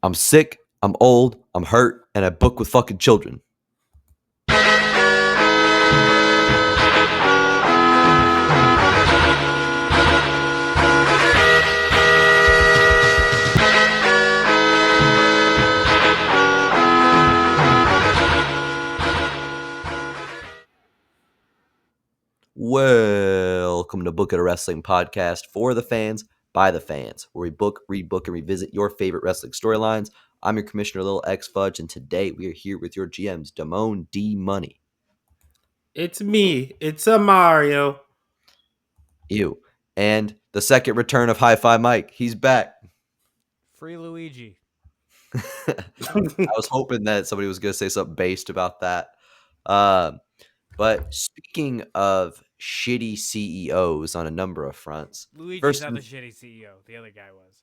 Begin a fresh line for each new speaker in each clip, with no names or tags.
I'm sick, I'm old, I'm hurt, and I book with fucking children. Welcome to Book It, a wrestling podcast for the fans, by the fans, where we book, rebook, and revisit your favorite wrestling storylines. I'm your commissioner, Lil X Fudge, and today we are here with your GMs, Damone D Money.
It's me. It's a Mario.
Ew. And the second return of Hi-Fi Mike. He's back.
Free Luigi.
I was hoping that somebody was going to say something based about that. But speaking of shitty CEOs on a number of fronts.
Luigi's not the shitty CEO. The other guy was.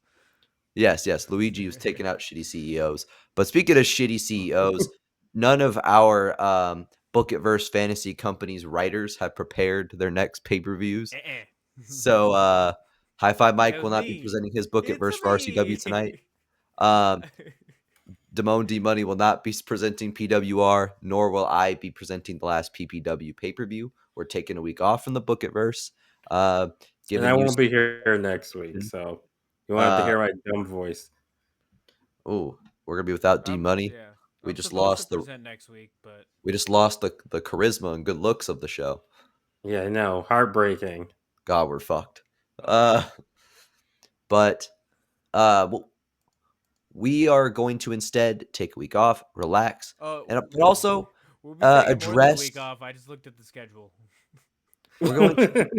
Yes. Luigi was taking out shitty CEOs. But speaking of shitty CEOs, none of our Book It Verse fantasy companies' writers have prepared their next pay-per-views. So Hi-Fi Mike will not be presenting his Book It Verse for RCW tonight. Damone D Money will not be presenting PWR, nor will I be presenting the last PPW pay-per-view. We're taking a week off from the Book It Verse.
And I won't be here next week, so you won't have to hear my dumb voice.
Oh, we're gonna be without D Money.
Yeah.
We just lost the
next week, but
we just lost the charisma and good looks of the show.
Yeah, I know. Heartbreaking.
God, we're fucked. We are going to instead take a week off, relax, and also
we'll be taking
address.
More than a week off. I just looked at the schedule.
We're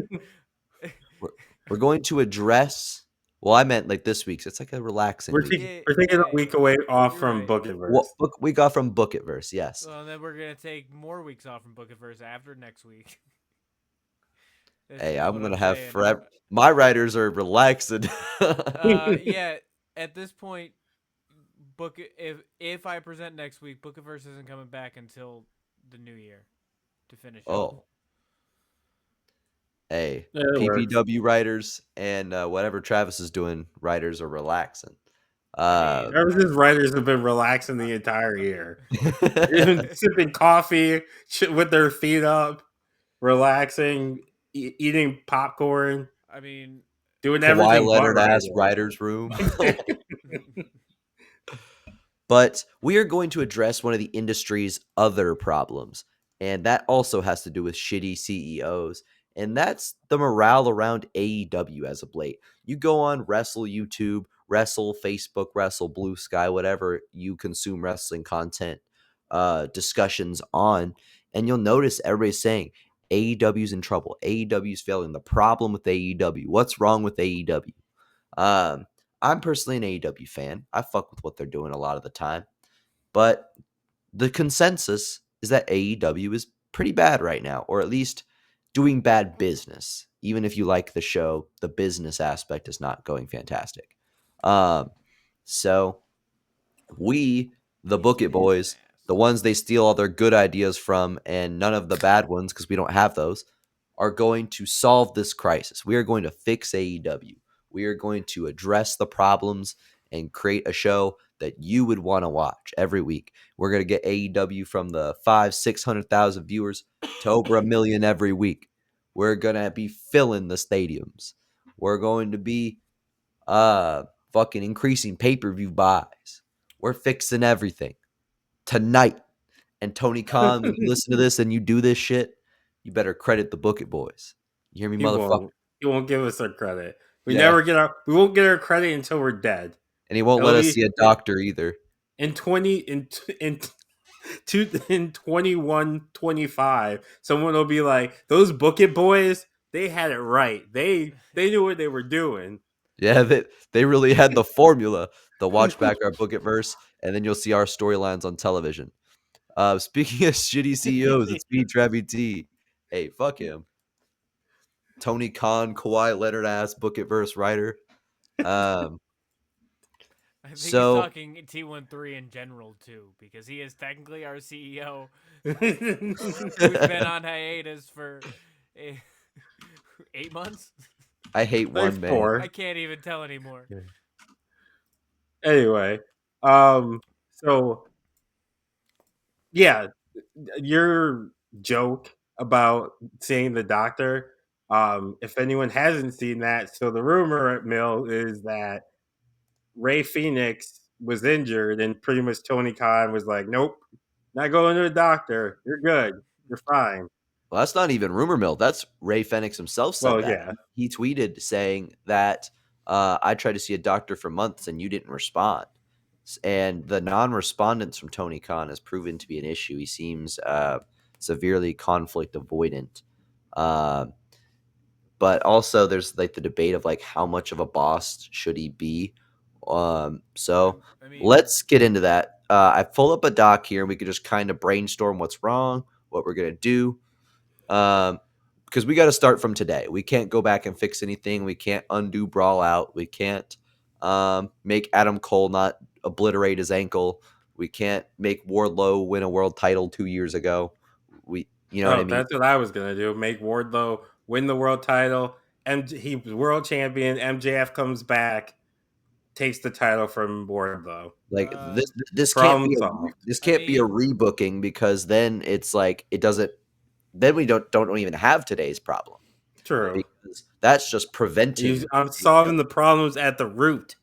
going to address. Well, I meant like this week's. It's like a relaxing.
We're taking a week off from Book It Verse.
We got from Book It Verse, yes.
Well, and then we're gonna take more weeks off from Book It Verse after next week.
Hey, I'm gonna have forever. My writers are relaxing.
Yeah, at this point, Book It. If I present next week, Book It Verse isn't coming back until the new year to finish.
Oh. Hey, PPW writers and whatever Travis is doing, writers are relaxing.
Travis's writers have been relaxing the entire year. Sipping coffee with their feet up, relaxing, eating popcorn.
I mean,
doing everything.
Kawhi Leonard ass writer's room. But we are going to address one of the industry's other problems, and that also has to do with shitty CEOs. And that's the morale around AEW as of late. You go on Wrestle YouTube, Wrestle Facebook, Wrestle Blue Sky, whatever you consume wrestling content discussions on, and you'll notice everybody's saying AEW's in trouble. AEW's failing. The problem with AEW. What's wrong with AEW? I'm personally an AEW fan. I fuck with what they're doing a lot of the time. But the consensus is that AEW is pretty bad right now, or at least doing bad business. Even if you like the show, the business aspect is not going fantastic. So we, the Book It Boys, the ones they steal all their good ideas from and none of the bad ones because we don't have those, are going to solve this crisis. We are going to fix AEW. We are going to address the problems and create a show that you would want to watch every week. We're going to get AEW from the 500,000-600,000 viewers to over 1 million every week. We're going to be filling the stadiums. We're going to be fucking increasing pay-per-view buys. We're fixing everything tonight. And Tony Khan, when you listen to this and you do this shit, you better credit the Book It Boys. You hear me, motherfucker?
He won't give us our credit. We won't get our credit until we're dead.
And he won't let us see a doctor either.
In 21-25, someone will be like, those Book It Boys, they had it right. They knew what they were doing.
Yeah, they really had the formula. They'll watch back our Book It Verse, and then you'll see our storylines on television. Speaking of shitty CEOs, it's me, Travis T. Hey, fuck him. Tony Khan, Kawhi Leonard ass Book It Verse writer.
I think he's talking T13 in general too, because he is technically our CEO, who's been on hiatus for 8 months.
I hate one man.
I can't even tell anymore.
Anyway, So yeah, your joke about seeing the doctor. If anyone hasn't seen that, so the rumor mill is that Ray Phoenix was injured, and pretty much Tony Khan was like, "Nope, not going to the doctor. You're good. You're fine."
Well, that's not even rumor mill. That's Ray Fenix himself said
Well,
that.
yeah,
He tweeted saying that I tried to see a doctor for months and you didn't respond. And the non-respondence from Tony Khan has proven to be an issue. He seems severely conflict avoidant. Uh, but also there's like the debate of like how much of a boss should he be. So
I mean,
let's get into that. I pull up a doc here and we could just kind of brainstorm what's wrong, what we're gonna do. Because we got to start from today. We can't go back and fix anything. We can't undo Brawl Out. We can't make Adam Cole not obliterate his ankle. We can't make Wardlow win a world title 2 years ago. You know what I
oh,
mean?
that's what I was gonna do. Make Wardlow win the world title. He was world champion. MJF comes back, takes the title from Wardlow.
Like this can't
Problem
be
solved.
this
I
can't be a
mean,
rebooking because then it's like it doesn't. Then we don't even have today's problem
True.
because that's just preventing.
I'm solving the problems at the root.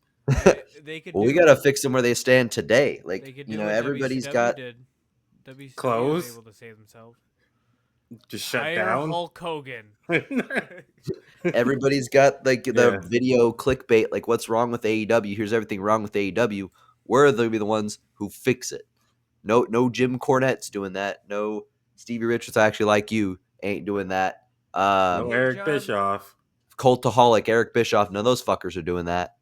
they could
Well,
do.
we gotta fix them where they stand today.
They
Like
could
you
do
know,
what
everybody's
WCW
got
did. WCW
Close?
was able to save themselves.
Just shut
Hire
down.
Hulk Hogan.
everybody's got like
Yeah.
the video clickbait. Like, what's wrong with AEW? Here's everything wrong with AEW. We're gonna be the ones who fix it. No, Jim Cornette's doing that. No, Stevie Richards, I actually like you, ain't doing that.
No
Hey,
Eric
John.
Bischoff.
Cultaholic Eric Bischoff, none of those fuckers are doing that.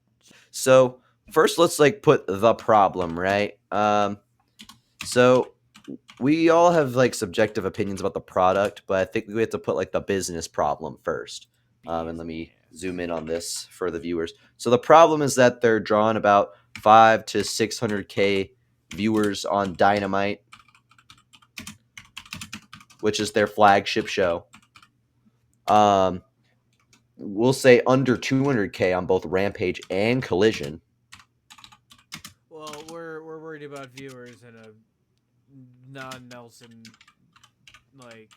So first, let's like put the problem right. So we all have like subjective opinions about the product, but I think we have to put like the business problem first. And let me zoom in on this for the viewers. So the problem is that they're drawing about 5 to 600K viewers on Dynamite, which is their flagship show. We'll say under 200K on both Rampage and Collision.
Well, we're worried about viewers in a non-Nelson like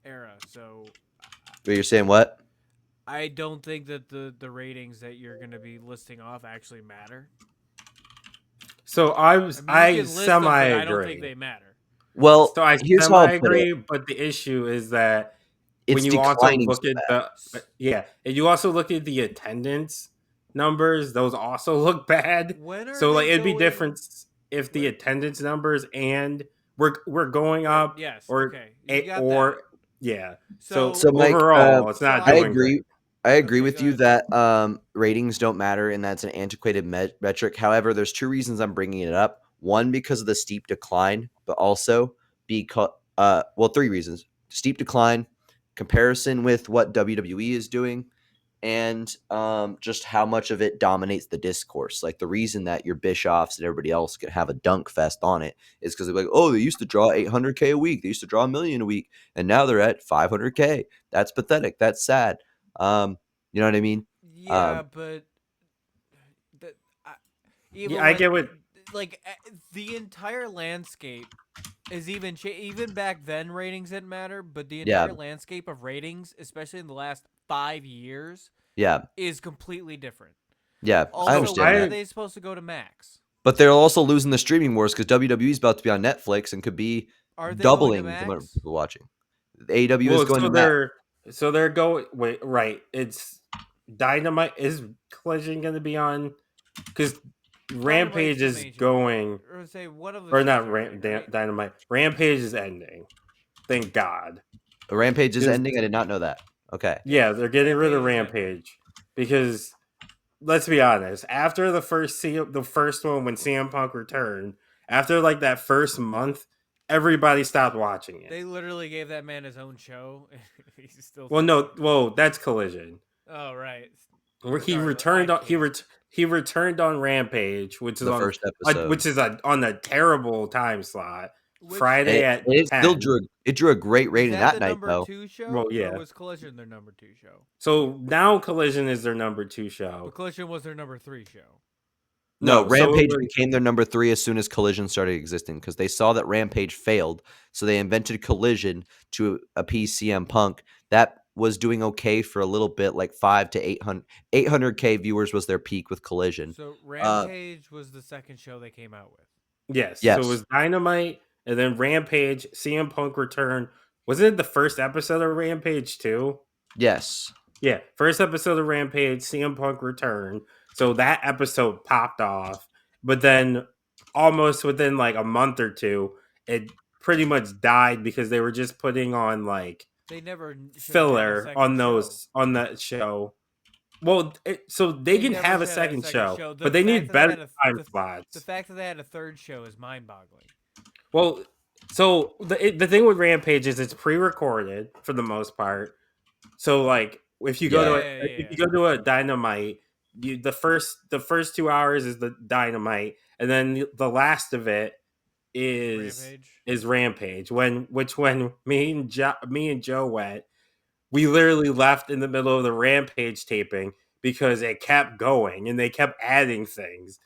era, so
But you're saying what?
I don't think that the ratings that you're going to be listing off actually matter.
So
I mean, you
I
can list them,
semi
but
agree.
I don't think they matter.
Well,
So I
here's how I'll
semi
put it.
agree, but the issue is that
It's
when you also
declining
look
so
at
bad.
and you also look at the attendance numbers, those also look bad.
When are
So like
they
it'd be
going-
different if the attendance numbers and we're going up.
Yes.
Or
Okay. You got
or yeah. So
Mike,
overall, it's not
so
I
doing
agree.
great.
I agree
Okay,
with
go
you
ahead.
that ratings don't matter and that's an antiquated metric. However, there's two reasons I'm bringing it up. One, because of the steep decline, but also because three reasons: steep decline, comparison with what WWE is doing, and just how much of it dominates the discourse. Like the reason that your Bischoffs and everybody else can have a dunk fest on it is because they're like, oh, they used to draw 800K a week, they used to draw 1 million a week, and now they're at 500K. That's pathetic. That's sad. You know what I mean?
Yeah, but even
I get what
like the entire landscape is even back then ratings didn't matter, but the entire landscape of ratings, especially in the last 5 years, is completely different.
Yeah,
Also,
I understand
when
that.
are they supposed to go to Max?
But they're also losing the streaming wars because WWE is about to be on Netflix and could be doubling the amount of people watching. AEW is going to Max.
So they're going. Wait, right? It's Dynamite. Is Collision going to be on? Because Rampage is going.
Or say one of the
Or not
ending, right?
Dynamite. Rampage is ending. Thank God.
Rampage is ending. I did not know that. Okay.
Yeah, they're getting rid of Rampage because let's be honest. After the first one when CM Punk returned, after like that first month, everybody stopped watching it.
They literally gave that man his own show. He's still.
Well, that's Collision.
Oh right.
Where he returned on he returned on Rampage, which is
the
on
first episode,
which is on a terrible time slot. Friday at
it
10.
still drew a great rating that night
number
though.
2 show?
Well, yeah.
Or was Collision their number 2 show?
So now Collision is their number 2 show.
But Collision was their number 3 show.
No,
No, so
Rampage became their number 3 as soon as Collision started existing because they saw that Rampage failed, so they invented Collision to appease CM Punk. That was doing okay for a little bit, like 5 to 800K viewers was their peak with Collision.
So Rampage was the second show they came out with.
Yes,
Yes.
so it was Dynamite and then Rampage, CM Punk return. Wasn't it the first episode of Rampage too?
Yes.
Yeah, first episode of Rampage, CM Punk return. So that episode popped off, but then almost within like a month or two, it pretty much died because they were just putting on like
They never should have had a
filler
second
on
show.
on that show. Well, so they can have a second show, but they need better time slots.
The fact that they had a third show is mind-boggling.
Well, so the thing with Rampage is it's pre-recorded for the most part. So like if you go to a Dynamite, the first 2 hours is the Dynamite, and then the last of it is Rampage. When me and Joe went, we literally left in the middle of the Rampage taping because it kept going and they kept adding things.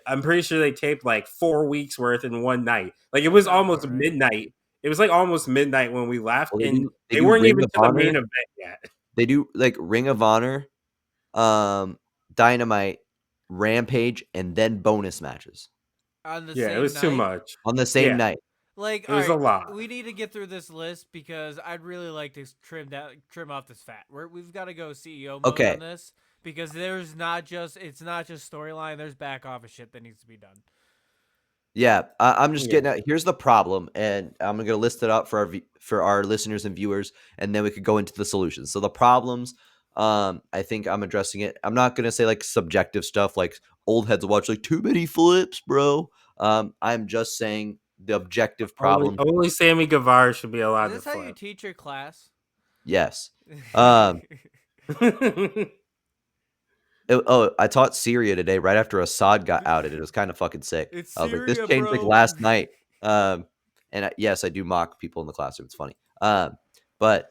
I'm pretty sure they taped like 4 weeks worth in one night. Like it was almost midnight. It was like almost midnight when we left,
Well,
and they weren't even to the main event yet.
They do like Ring of Honor, Dynamite, Rampage, and then bonus matches.
On the
it was too much.
On the same night.
Like
it was a lot.
We need to get through this list because I'd really like to trim off this fat. We've got to go CEO mode on this because it's not just storyline. There's back office shit that needs to be done.
Yeah, I'm just getting at. Here's the problem, and I'm gonna list it up for our listeners and viewers, and then we could go into the solutions. So the problems, I think I'm addressing it. I'm not gonna say like subjective stuff like old heads watch like too many flips, bro. I'm just saying the objective problem.
Only Sammy Guevara should be allowed to flip.
Is this how you teach your class?
Yes. I taught Syria today right after Assad got outed. It was kind of fucking sick. I was like, this changed like last night. Yes, I do mock people in the classroom. It's funny. But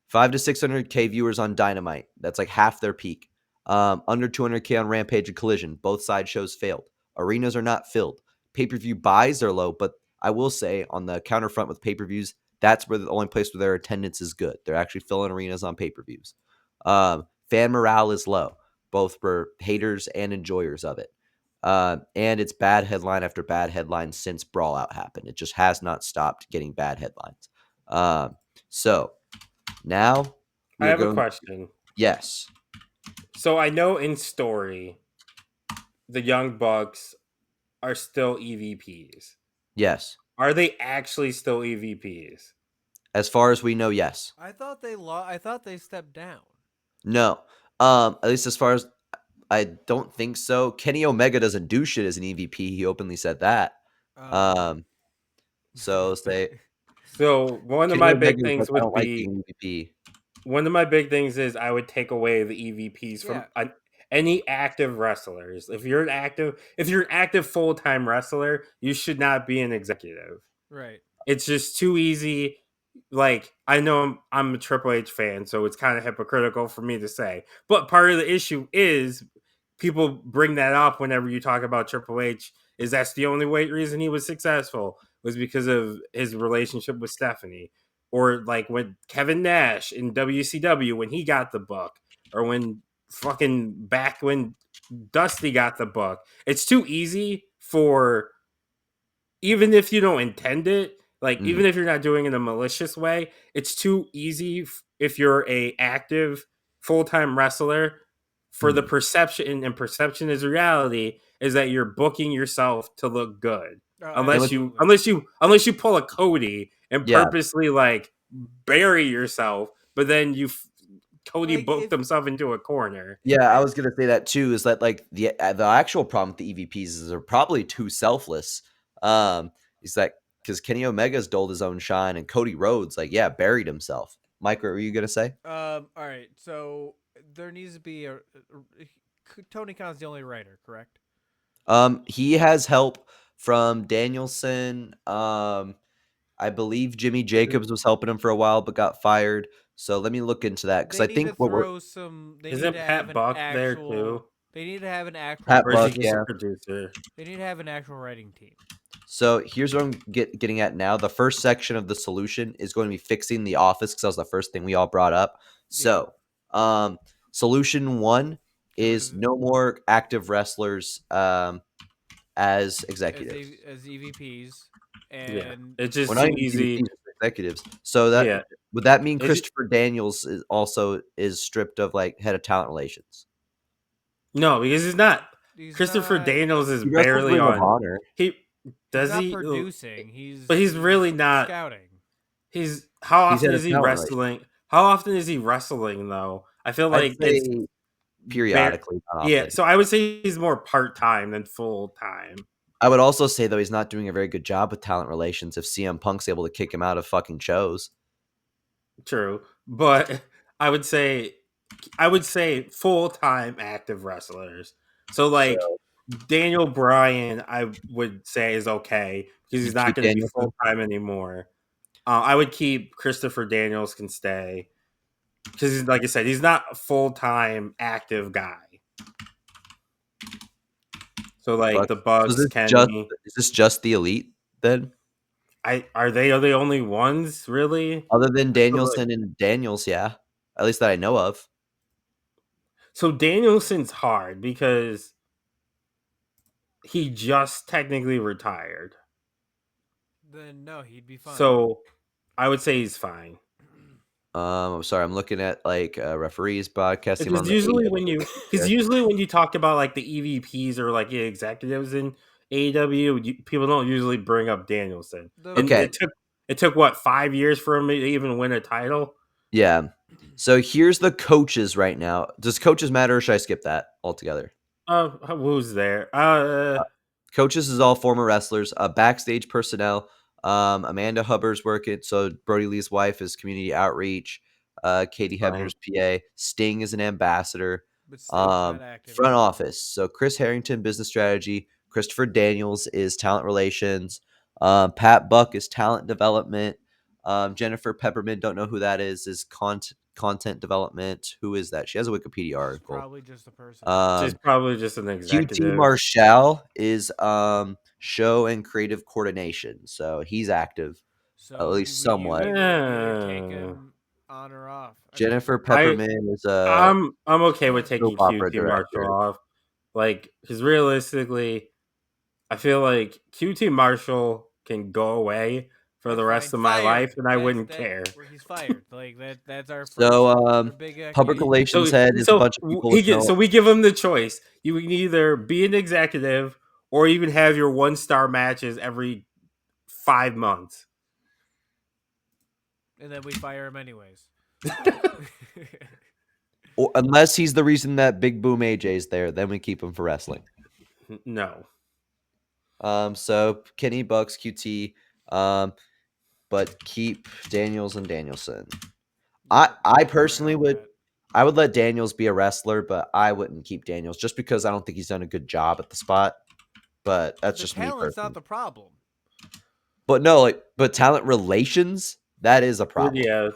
500 to 600K viewers on Dynamite. That's like half their peak. Under 200K on Rampage and Collision. Both side shows failed. Arenas are not filled. Pay-per-view buys are low, but I will say on the counterfront with pay-per-views, that's where the only place where their attendance is good. They're actually filling arenas on pay-per-views. Fan morale is low, both for haters and enjoyers of it. And it's bad headline after bad headline since Brawl Out happened. It just has not stopped getting bad headlines. So now
I have a question.
Yes.
So I know in story, the Young Bucks are still EVPs.
Yes.
Are they actually still EVPs?
As far as we know, yes.
I thought they stepped down.
No. At least as far as I don't think so. Kenny Omega doesn't do shit as an EVP. He openly said that. So
one of my big things would be
EVP.
One of my big things is I would take away the EVPs from any active wrestlers. If you're an active full-time wrestler, you should not be an executive.
Right.
It's just too easy. Like, I know I'm a Triple H fan, so it's kind of hypocritical for me to say. But part of the issue is people bring that up whenever you talk about Triple H, is that's the only reason he was successful was because of his relationship with Stephanie. Or like when Kevin Nash in WCW when he got the book, or when Dusty got the book. It's too easy for, even if you don't intend it, like even if you're not doing it in a malicious way, it's too easy if you're a active full-time wrestler for the perception, and perception is reality, is that you're booking yourself to look good. Unless you pull a Cody and purposely like bury yourself, but then Cody booked himself into a corner.
Yeah, I was gonna say that too. Is that like the actual problem with the EVPs is they're probably too selfless. Is that because Kenny Omega's doled his own shine and Cody Rhodes buried himself. Mike, what were you gonna say?
All right, so there needs to be Tony Khan's the only writer, correct?
He has help from Danielson. I believe Jimmy Jacobs was helping him for a while, but got fired. So let me look into that because I think
isn't Pat Buck there too?
They need to have an actual.
Pat
Or is he
Buck,
just a
yeah.
producer?
They need to have an actual writing team.
So here's what I'm getting at now. The first section of the solution is going to be fixing the office because that was the first thing we all brought up. So, solution 1 is no more active wrestlers as executives.
As EVPs,
Yeah,
and
it's just
We're not
too
even
easy.
EVPs, executives. So that
Yeah,
would that mean
It-
Christopher Daniels is also stripped of like head of talent relations?
no, because he's not.
he's
Christopher
not.
Daniels is
He wrestles
barely
Ring of
on.
Honor.
He
He's
does
not
he,
producing.
but he's really not.
scouting.
He's how
He's
often
head
is
of
he
talent relations.
wrestling? How often is he wrestling though? I feel
I'd
like it's
say periodically, not
yeah.
often.
So I would say he's more part time than full time.
I would also say, though, he's not doing a very good job with talent relations if CM Punk's able to kick him out of fucking shows.
True, but I would say full time active wrestlers. So like
So
Daniel Bryan, I would say is okay because he's
you'd
not
keep
going to be
Danielson?
full time anymore. I would keep Christopher Daniels can stay because, like I said, he's not a full time active guy. So like the
So
Bucks, Kenny,
is this just the elite then?
are they the only ones really?
Other than
I feel like,
Danielson and Daniels, yeah. At least that I know of.
so Danielson's hard because he just technically retired.
Then no, he'd be fine.
So I would say he's fine.
I'm sorry, I'm looking at like referees broadcasting
Because
on the
usually
AEW.
when you talk about like the EVPs or like the executives in AEW, people don't usually bring up Danielson. And
Okay.
it took what 5 years for him to even win a title.
Yeah. So here's the coaches right now. Does coaches matter or should I skip that altogether?
Who's there?
Coaches is all former wrestlers. Backstage personnel. Amanda Hubbard's working. So Brody Lee's wife is community outreach. Katie
Fine.
Hebner's PA. Sting is an ambassador.
But Sting's not active
Front
anymore.
office. So Chris Harrington, business strategy. Christopher Daniels is talent relations. Pat Buck is talent development. Jennifer Peppermint, don't know who that is content development. Who is that? She has a Wikipedia article.
Probably just a person.
She's probably just an
QT
executive.
Marshall is show and creative coordination. So he's active,
So
at least somewhat.
You either take him on or off.
Jennifer Peppermint is
I'm okay with taking
soap opera
QT Marshall
director.
off. Like, because realistically, I feel like QT Marshall can go away for the rest of my life, and I wouldn't care.
Where he's fired. Like that's our first
So
big
public relations head is a bunch of people.
So we give him the choice. You can either be an executive or you can have your 1-star matches every 5 months.
And then we fire him anyways.
Or, unless he's the reason that Big Boom AJ's there, then we keep him for wrestling.
No.
So Kenny Bucks, QT, but keep Daniels and Danielson. I personally would. I would let Daniels be a wrestler, but I wouldn't keep Daniels just because I don't think he's done a good job at the spot. But that's just me.
Talent's not the problem.
But no, but talent relations, that is a problem.
Yeah.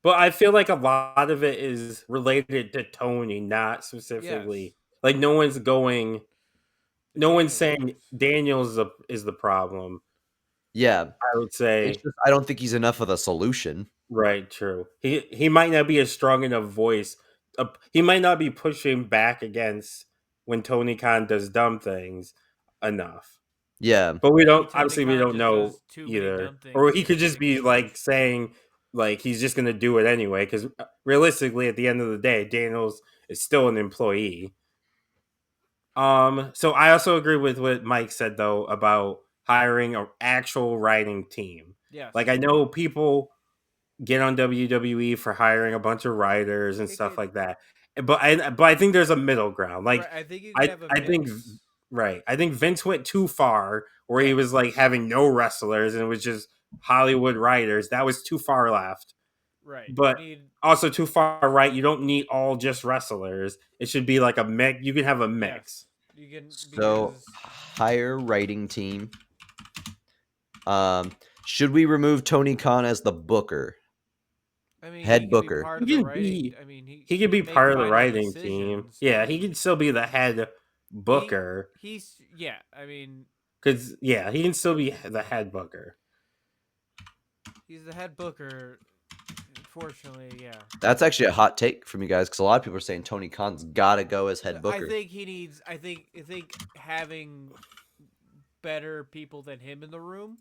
But I feel like a lot of it is related to Tony, not specifically.
Yes.
Like no one's saying Daniels is the problem.
Yeah.
I would say
I don't think he's enough of the solution.
Right, true. He might not be a strong enough voice. He might not be pushing back against when Tony Khan does dumb things enough.
Yeah.
But we don't know either. Or he could just be like saying like he's just going to do it anyway cuz realistically at the end of the day Daniels is still an employee. So I also agree with what Mike said though about hiring an actual writing team.
Yes.
Like I know people get on WWE for hiring a bunch of writers and stuff like that. But I think there's a middle ground. Like
I think you can have a mix.
I think Vince went too far where he was like having no wrestlers and it was just Hollywood writers. That was too far left.
Right.
But also too far right. You don't need all just wrestlers. It should be like a mix. You can have a mix.
Yes. You can.
So hire writing team. Should we remove Tony Khan as the booker?
I mean,
Head
he could be
booker.
part of
He
the
could
writing.
be.
I mean,
He could be
make
part of the
final
writing team.
decisions,
Yeah,
but
he could still be the head booker.
He's yeah. I mean,
Because yeah, he can still be the head booker.
he's the head booker. Unfortunately, yeah.
That's actually a hot take from you guys because a lot of people are saying Tony Khan's got to go as head booker.
I think he needs. I think having better people than him in the room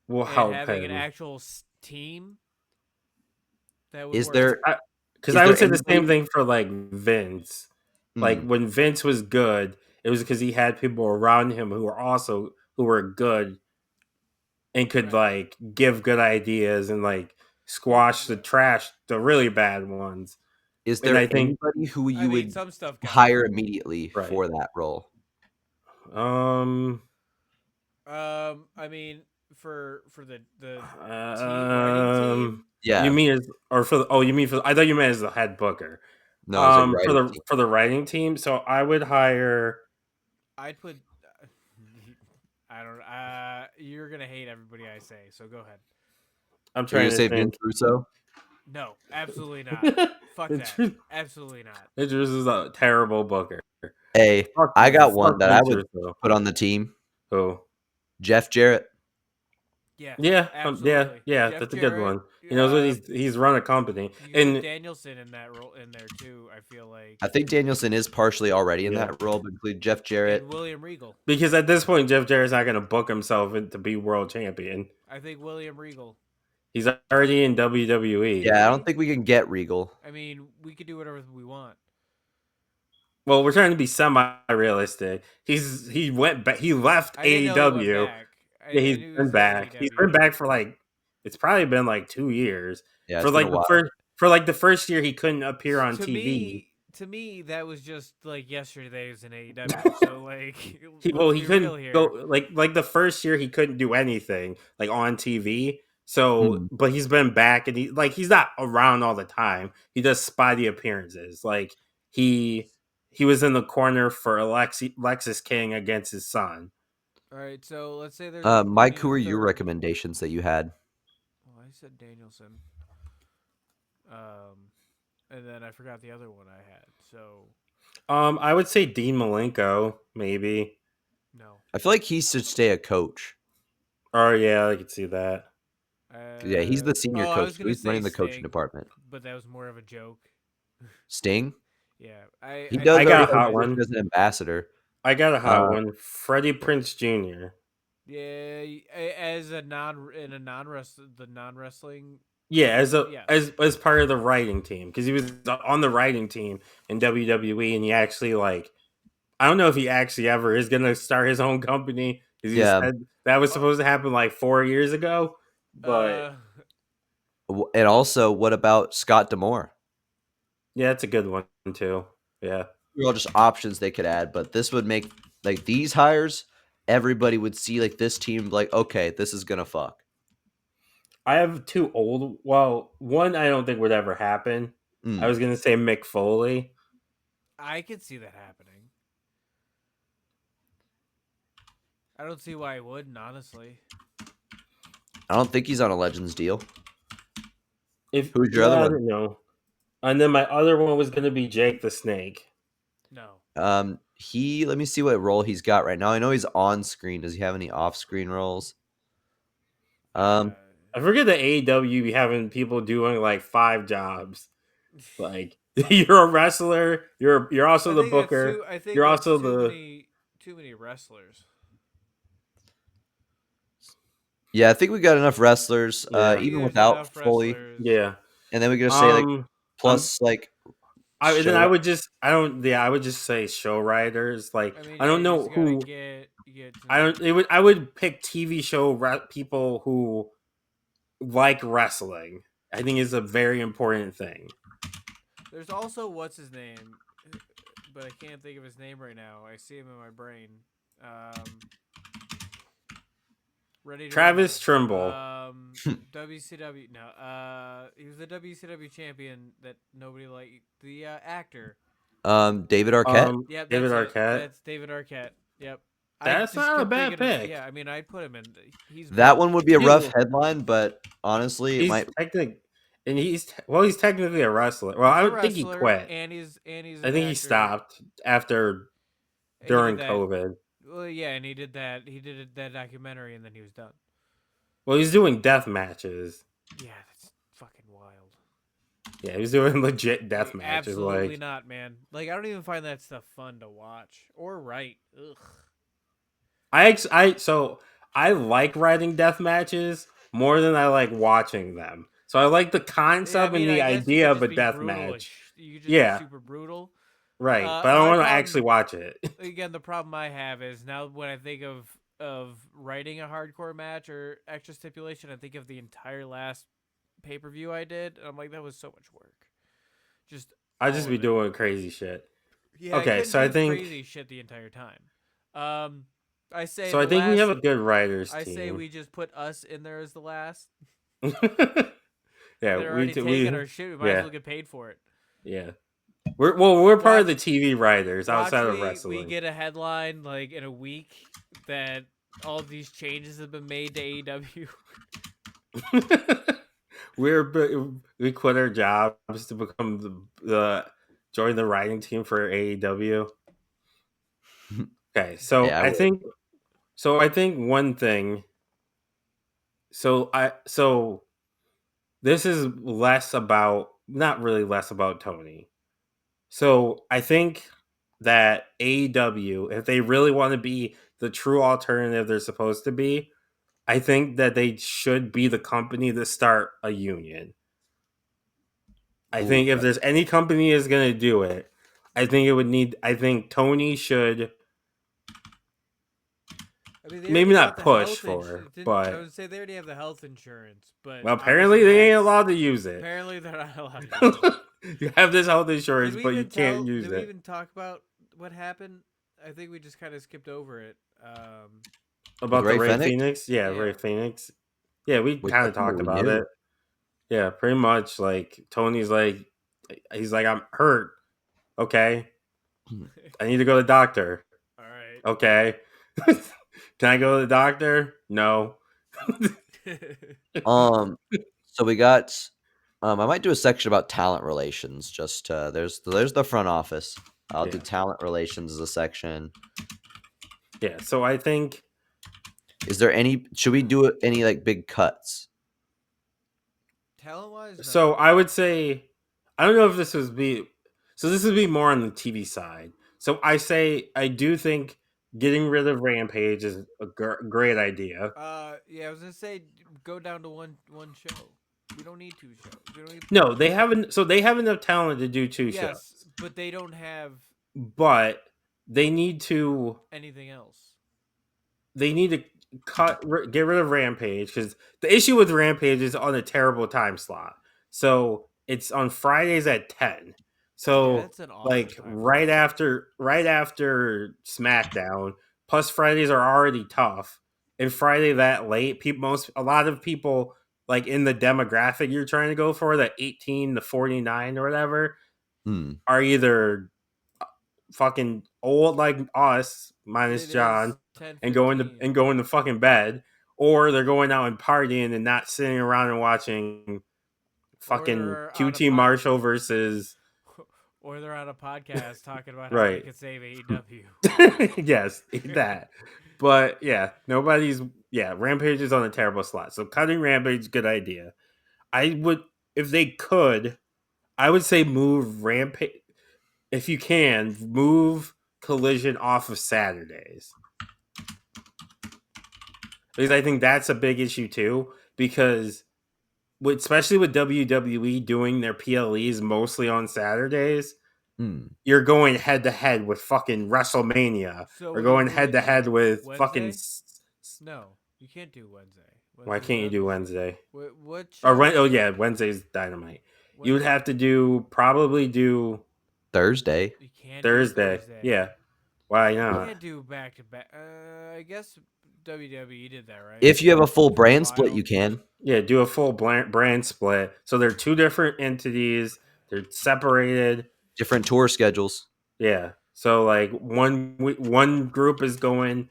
Will
and
help
having
him.
an actual team that would
Is
work.
there?
Because I would say the same thing for like Vince. Like when Vince was good, it was because he had people around him who were good and could like give good ideas and like squash the really bad ones.
Is
And
there
I think
anybody who you would
some stuff
hire immediately
Right.
for that role?
I mean, for the writing team.
Yeah.
You mean as or for the, oh you mean for I thought you meant as the head booker.
No, it's like writing team.
For the writing team. So I would hire.
I'd put. I don't. You're gonna hate everybody I say. So go ahead.
I'm trying to
say
think.
Vince Russo.
No, absolutely not. Fuck that. Absolutely not.
Vince Russo is a terrible booker.
Hey, I got one that I would put on the team.
Who?
Jeff Jarrett.
Yeah, absolutely.
Yeah. Jeff That's Jarrett, a good one. He knows what he's run a company,
and Danielson in that role in there too. I feel like
I think Danielson is partially already in that role, but include Jeff Jarrett
and William Regal.
Because at this point, Jeff Jarrett's not going to book himself to be world champion.
I think William Regal.
He's already in WWE.
Yeah, I don't think we can get Regal.
I mean, we could do whatever we want.
Well, we're trying to be semi-realistic. He went back. He left AEW. Yeah, he's been back. He's been back for like it's probably been like 2 years.
Yeah,
for like the first year he couldn't appear on TV.
To me, that was just like yesterday was in AEW. So like,
he couldn't go like the first year he couldn't do anything like on TV. So, but he's been back and he's not around all the time. He does spotty appearances. Like he was in the corner for Lexis King against his son.
All right, so let's say there's
Mike, who are your recommendations that you had?
Well, I said Danielson. And then I forgot the other one I had. So
I would say Dean Malenko, maybe.
No.
I feel like he should stay a coach.
Oh yeah, I could see that.
Yeah, he's the senior coach. So he's running the coaching department.
But that was more of a joke.
Sting?
Yeah,
he does.
I got a hot one
as an ambassador.
I got a hot one. Freddie Prinze Jr.
Yeah, as a non-wrestling.
Yeah, as part of the writing team because he was on the writing team in WWE, and he actually I don't know if he actually ever is going to start his own company. Yeah, that was supposed to happen like 4 years ago, but
and also, what about Scott D'Amore?
Yeah, that's a good one too. Yeah,
they're all just options they could add, but this would make like these hires. Everybody would see like this team like, okay, this is gonna fuck.
I have two old. Well, one I don't think would ever happen. I was gonna say Mick Foley.
I could see that happening. I don't see why he wouldn't, honestly.
I don't think he's on a Legends deal.
Who's your other one? I don't know. And then my other one was gonna be Jake the Snake.
No.
Let me see what role he's got right now. I know he's on screen. Does he have any off screen roles?
I forget the AEW be having people doing like 5 jobs. Like you're a wrestler, you're also the booker. You're also
too many wrestlers.
Yeah,
I think we got enough wrestlers, even without Foley.
Yeah,
and then we could just say like plus like.
I would just say show writers. Like I don't know who. I would pick TV show people who like wrestling. I think is a very important thing.
There's also what's his name, but I can't think of his name right now. I see him in my brain.
Travis Trimble.
WCW. No. He was the WCW champion that nobody liked. The actor.
David Arquette.
Yep,
David Arquette.
That's David Arquette. Yep.
That's not a bad pick.
Yeah, I mean, I'd put him in.
That one would be a rough headline, but honestly, it might.
And he's technically a wrestler. Well, I don't think he quit.
And he's
I think he stopped after during COVID.
Well, yeah, and he did that. He did that documentary, and then he was done.
Well, he's doing death matches.
Yeah, that's fucking wild.
Yeah, he's doing legit death matches.
Absolutely not, man. Like, I don't even find that stuff fun to watch or write. Ugh.
I like writing death matches more than I like watching them. So I like the concept and the idea of a death match.
You could just be super brutal.
Right, but I don't want to actually watch it.
Again, the problem I have is now when I think of writing a hardcore match or extra stipulation, I think of the entire last pay-per-view I did, and I'm like, that was so much work.
I just be doing crazy shit.
Yeah, okay, so I think crazy shit the entire time. I say.
So I think we have a good writers team.
I say we just put us in there as the last.
Yeah,
we taking our shit. We might as well get paid for it.
Yeah, we're part of the TV writers outside of wrestling.
We get a headline like in a week that all these changes have been made to AEW.
We quit our jobs to become join the writing team for AEW. Okay, so yeah, I think one thing. So this is not really less about Tony. So I think that AEW, if they really want to be the true alternative they're supposed to be, I think that they should be the company to start a union. I think if there's any company is going to do it, I think Tony should. I mean, maybe not push for, but
I would say they already have the health insurance. But
apparently they ain't allowed to use it.
Apparently they're not allowed to use it.
You have this health insurance, but you can't use it.
Did we even talk about what happened? I think we just kind of skipped over it.
About the Ray Phoenix? Yeah, Ray Phoenix. Yeah, we kind of talked about it. Yeah, pretty much. Like Tony's like, he's like, I'm hurt. Okay, I need to go to the doctor.
All right.
Okay. Can I go to the doctor? No.
So we got. I might do a section about talent relations. Just there's the front office. I'll do talent relations as a section.
Yeah. So I think.
Is there any? Should we do any like big cuts?
Talent-wise. No.
So I would say, I don't know if this would be. So this would be more on the TV side. So I do think getting rid of Rampage is a great idea.
Yeah, I was gonna say go down to one show. We don't need 2 shows.
No, they haven't. So they have enough talent to do 2 shows.
Yes, but they don't have.
But they need to.
Anything else?
They need to get rid of Rampage because the issue with Rampage is on a terrible time slot. So it's on Fridays at 10. So
that's an awful
like right after SmackDown. Plus Fridays are already tough, and Friday that late, a lot of people like in the demographic you're trying to go for, the 18 to 49 or whatever, are either fucking old like us minus John
10,
and going to fucking bed, or they're going out and partying and not sitting around and watching fucking QT Marshall versus.
Or they're on a podcast talking about how they could save
AEW. Yes, that. But yeah, Rampage is on a terrible slot. So cutting Rampage is a good idea. I would, if they could, I would say move Rampage. If you can, move Collision off of Saturdays. Because I think that's a big issue too. Because especially with WWE doing their PLEs mostly on Saturdays, you're going head to head with fucking WrestleMania. Or going head to head with
Wednesday?
fucking.
No, you can't do Wednesday.
Why can't you do Wednesday?
What
Wednesday's Dynamite. You would have to probably do
Thursday.
You can't
Thursday.
Do Thursday.
Yeah. Why not?
You can't do back to back. I guess WWE did that, right?
If you have a full brand split, you can.
Yeah, do a full brand split. So they're 2 different entities. They're separated.
Different tour schedules.
Yeah. So like one group is going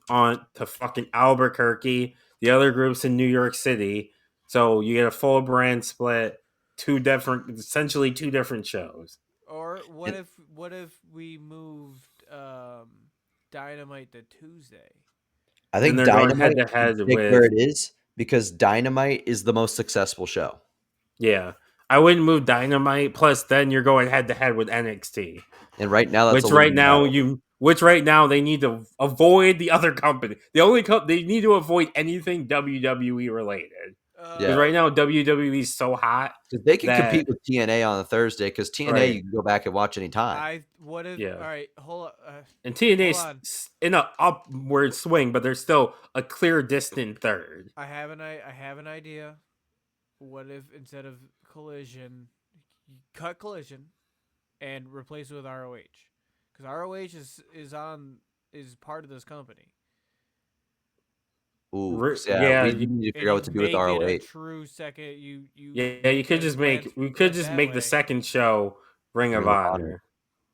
on to fucking Albuquerque. The other group's in New York City. So you get a full brand split. essentially two different shows.
Or what if we moved Dynamite to Tuesday?
I think
they're going
Dynamite
head-to-head
should pick
with
where it is because Dynamite is the most successful show.
Yeah. I wouldn't move Dynamite. Plus, then you're going head to head with NXT,
And right now, that's
which right now they need to avoid the other company. The only they need to avoid anything WWE related. Because right now WWE is so hot
because they can compete with TNA on a Thursday. Because TNA you can go back and watch anytime.
All right, hold on.
And TNA's in an upward swing, but they're still a clear distant third.
I have an idea. What if instead of Collision, you cut Collision and replace it with ROH? Because ROH is part of this company.
Ooh, we need to figure out what to do with ROH.
A true second,
you could just make the second show Ring of Honor.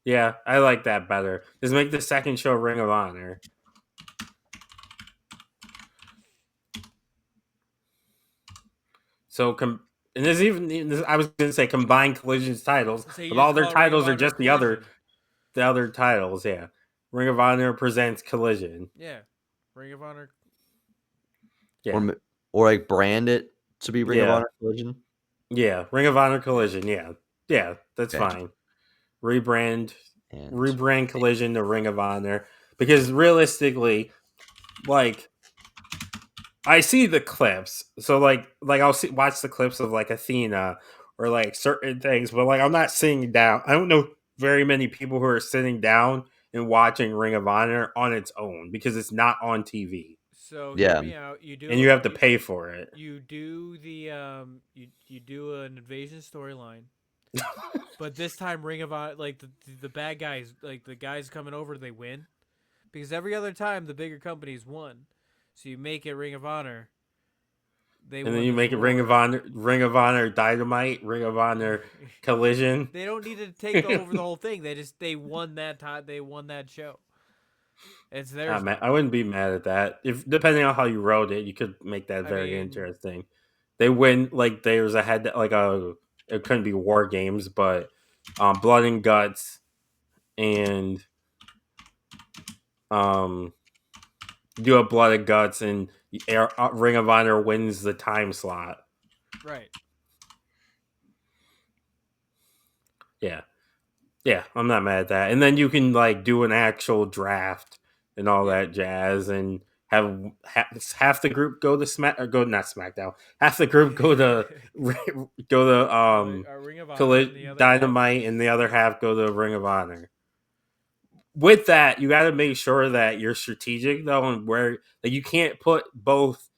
Yeah, I like that better. Just make the second show Ring of Honor. So and there's even I was going to say combine Collision's titles, but all their titles are just the other titles. Yeah, Ring of Honor presents Collision.
Yeah, Ring of Honor.
Yeah,
or like brand it to be Ring of Honor Collision.
Yeah, Ring of Honor Collision. Yeah, that's fine. Rebrand Collision to Ring of Honor, because realistically, like, I see the clips, so like I'll watch the clips of like Athena or like certain things, but like I'm not sitting down. I don't know very many people who are sitting down and watching Ring of Honor on its own because it's not on TV.
So hear me out.
You have to pay for it.
You do the you do an invasion storyline. But this time Ring of Honor, like the bad guys, like the guys coming over, they win. Because every other time the bigger companies won. So you make it Ring of Honor.
And then you make it Ring of Honor Dynamite, Ring of Honor Collision.
They don't need to take over the whole thing. They won that time. They won that show. It's theirs.
I wouldn't be mad at that. If depending on how you wrote it, you could make that very interesting. They win like there's a head like it couldn't be War Games, but Blood and Guts and do a Blood and Guts and Ring of Honor wins the time slot.
Right.
Yeah, I'm not mad at that. And then you can like do an actual draft and all that jazz, and have half the group go to SmackDown. Half the group go to
Ring of Honor,
Dynamite, and the other half go to Ring of Honor. With that, you got to make sure that you're strategic though, and where like you can't put both.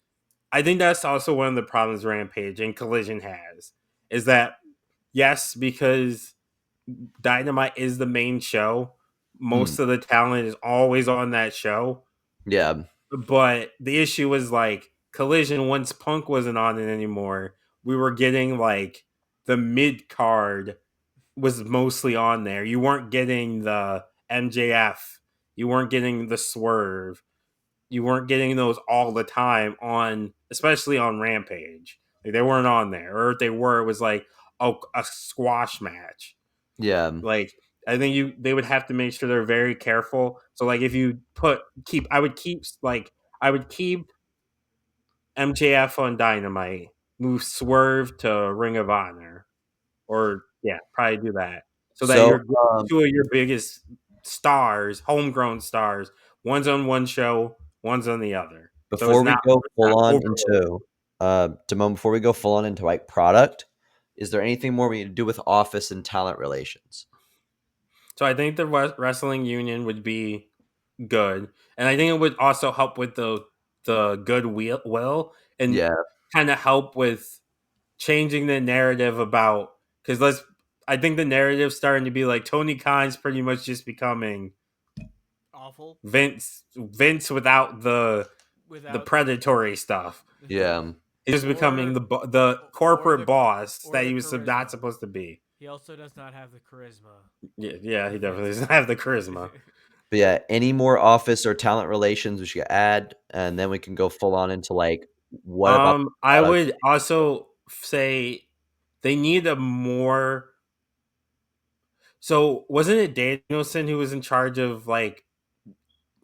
I think that's also one of the problems Rampage and Collision has, is that yes, because Dynamite is the main show, most of the talent is always on that show.
Yeah.
But the issue is like Collision, once Punk wasn't on it anymore, we were getting like the mid card was mostly on there. You weren't getting the MJF. You weren't getting the Swerve. You weren't getting those all the time especially on Rampage. Like, they weren't on there. Or if they were, it was like a squash match.
Yeah.
Like, I think they would have to make sure they're very careful. So like if you I would keep MJF on Dynamite, move Swerve to Ring of Honor. Or probably do that. So that you're two of your biggest stars, homegrown stars, one's on one show, one's on the other.
Before we go full on into like product, is there anything more we need to do with office and talent relations?
So I think the wrestling union would be good, and I think it would also help with the goodwill and kind of help with changing the narrative about, because I think the narrative's starting to be like Tony Khan's pretty much just becoming
awful.
Vince without the predatory stuff.
Yeah.
He's just becoming the corporate boss that he was not supposed to be.
He also does not have the charisma.
Yeah, he definitely doesn't have the charisma.
But yeah, any more office or talent relations we should add, and then we can go full on into like what.
I would also say they need a more. So wasn't it Danielson who was in charge of like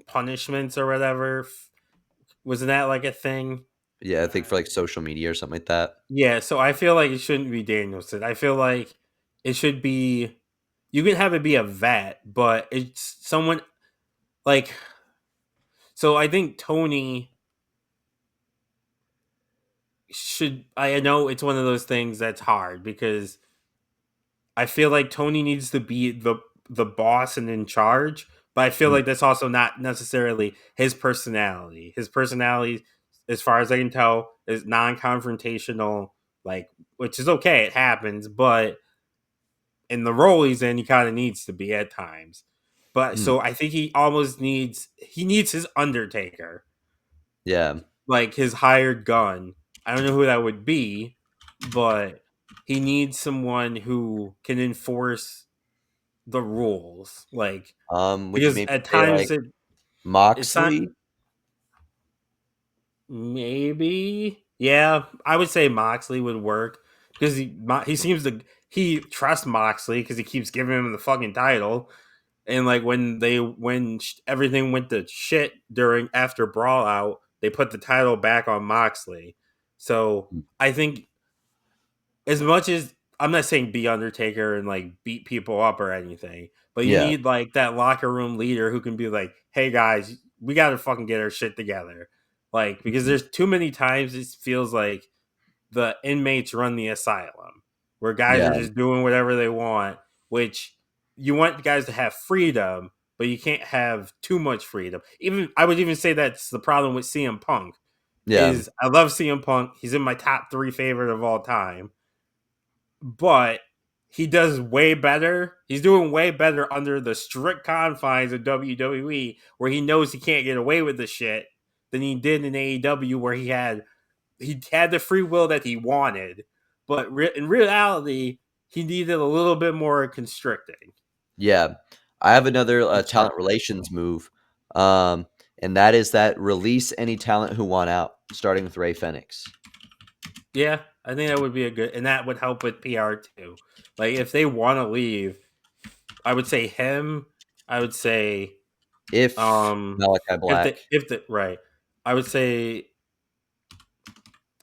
punishments or whatever? Wasn't that like a thing?
Yeah, I think for like social media or something like that.
Yeah, so I feel like it shouldn't be Danielson. I feel like it should be. You can have it be a vet, but it's someone like. So I think Tony should. I know it's one of those things that's hard because I feel like Tony needs to be the boss and in charge, but I feel
Mm.
like that's also not necessarily his personality. His personality, as far as I can tell, is non-confrontational, like which is okay, it happens, but in the role he's in, he kind of needs to be at times. But
Mm.
so I think he needs his Undertaker,
Yeah.
like his hired gun. I don't know who that would be, but he needs someone who can enforce the rules, like
Would you
because
maybe
at
say
times
like
it's not
Moxley?
maybe yeah. I would say Moxley would work because he seems to he trusts Moxley because he keeps giving him the fucking title. And like when everything went to shit during after Brawl Out, they put the title back on Moxley. So
Mm.
I think as much as I'm not saying be Undertaker and like beat people up or anything, but you
Yeah.
need like that locker room leader who can be like, "Hey guys, we got to fucking get our shit together." Like because
Mhm.
there's too many times it feels like the inmates run the asylum where guys
Yeah.
are just doing whatever they want, which you want guys to have freedom, but you can't have too much freedom. Even I would even say that's the problem with CM Punk
Yeah.
is I love CM Punk. He's in my top 3 favorite of all time, but he does way better. He's doing way better under the strict confines of WWE where he knows he can't get away with the shit than he did in AEW where he had the free will that he wanted, but in reality, he needed a little bit more constricting.
Yeah. I have another talent relations move. And that is that release any talent who want out, starting with Ray Fenix.
Yeah, I think that would be a good, and that would help with PR too. Like if they want to leave, I would say him. I would say,
If Malachi
if the
Black.
if the right, I would say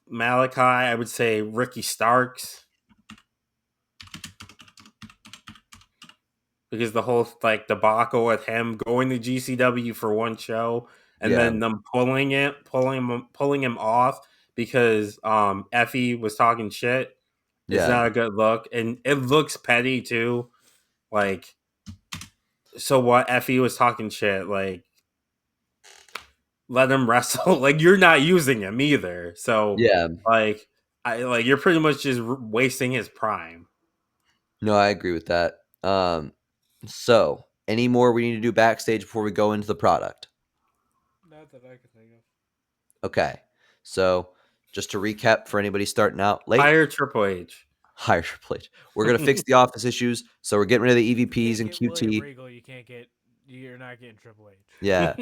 Malachi. I would say Ricky Starks because the whole like debacle with him going to GCW for one show and
Yeah.
then them pulling him off because Effie was talking shit is
Yeah.
not a good look, and it looks petty too. Like, so what? Effie was talking shit. Like, let him wrestle. Like, you're not using him either. So,
Yeah.
like, you're pretty much just wasting his prime.
No, I agree with that. So any more we need to do backstage before we go into the product?
Not that I can think of.
Okay. So just to recap for anybody starting out late,
Hire Triple H.
hire Triple H. We're gonna fix the office issues, so we're getting rid of the EVPs and
Get William
QT.
Regal, you're not getting Triple H.
Yeah.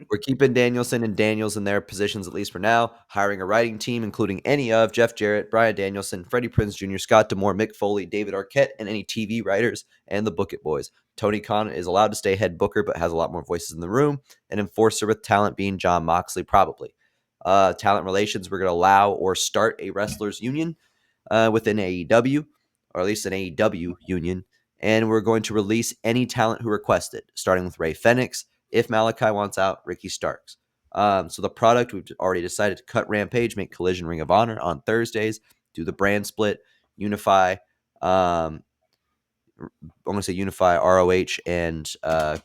We're keeping Danielson and Daniels in their positions at least for now, hiring a writing team including any of Jeff Jarrett, Bryan Danielson, Freddie Prinze Jr., Scott D'Amore, Mick Foley, David Arquette, and any TV writers, and the Book It Boys. Tony Khan is allowed to stay head booker, but has a lot more voices in the room. An enforcer with talent being Jon Moxley, probably. Talent relations, we're going to allow or start a wrestlers union within AEW, or at least an AEW union, and we're going to release any talent who requested, starting with Ray Fenix. If Malachi wants out, Ricky Starks. So the product, we've already decided to cut Rampage, make Collision Ring of Honor on Thursdays, do the brand split, unify. I'm going to say unify ROH and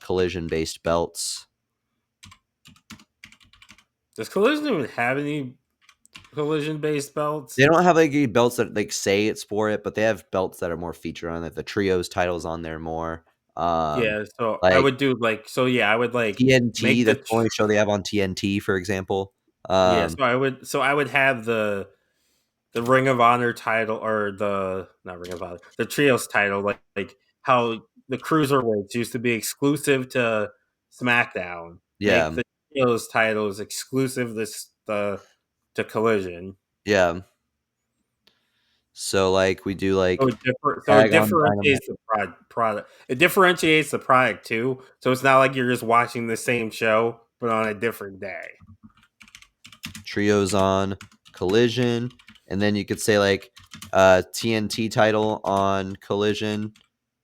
Collision based belts.
Does Collision even have any collision-based belts?
They don't have like belts that like say it's for it, but they have belts that are more featured on it. The trios titles on there more.
Yeah, so I
Like
would do like so. Yeah, I would like
TNT,
make
that's the only show they have on TNT, for example.
yeah.
Um,
So I would have the Ring of Honor title or the not Ring of Honor, the Trios title, like how the cruiserweights used to be exclusive to SmackDown.
yeah,
Make the Trios titles exclusive to Collision.
yeah. So like we do like
So it differentiates the product. It differentiates the product too. So it's not like you're just watching the same show but on a different day.
Trios on Collision, and then you could say like TNT title on Collision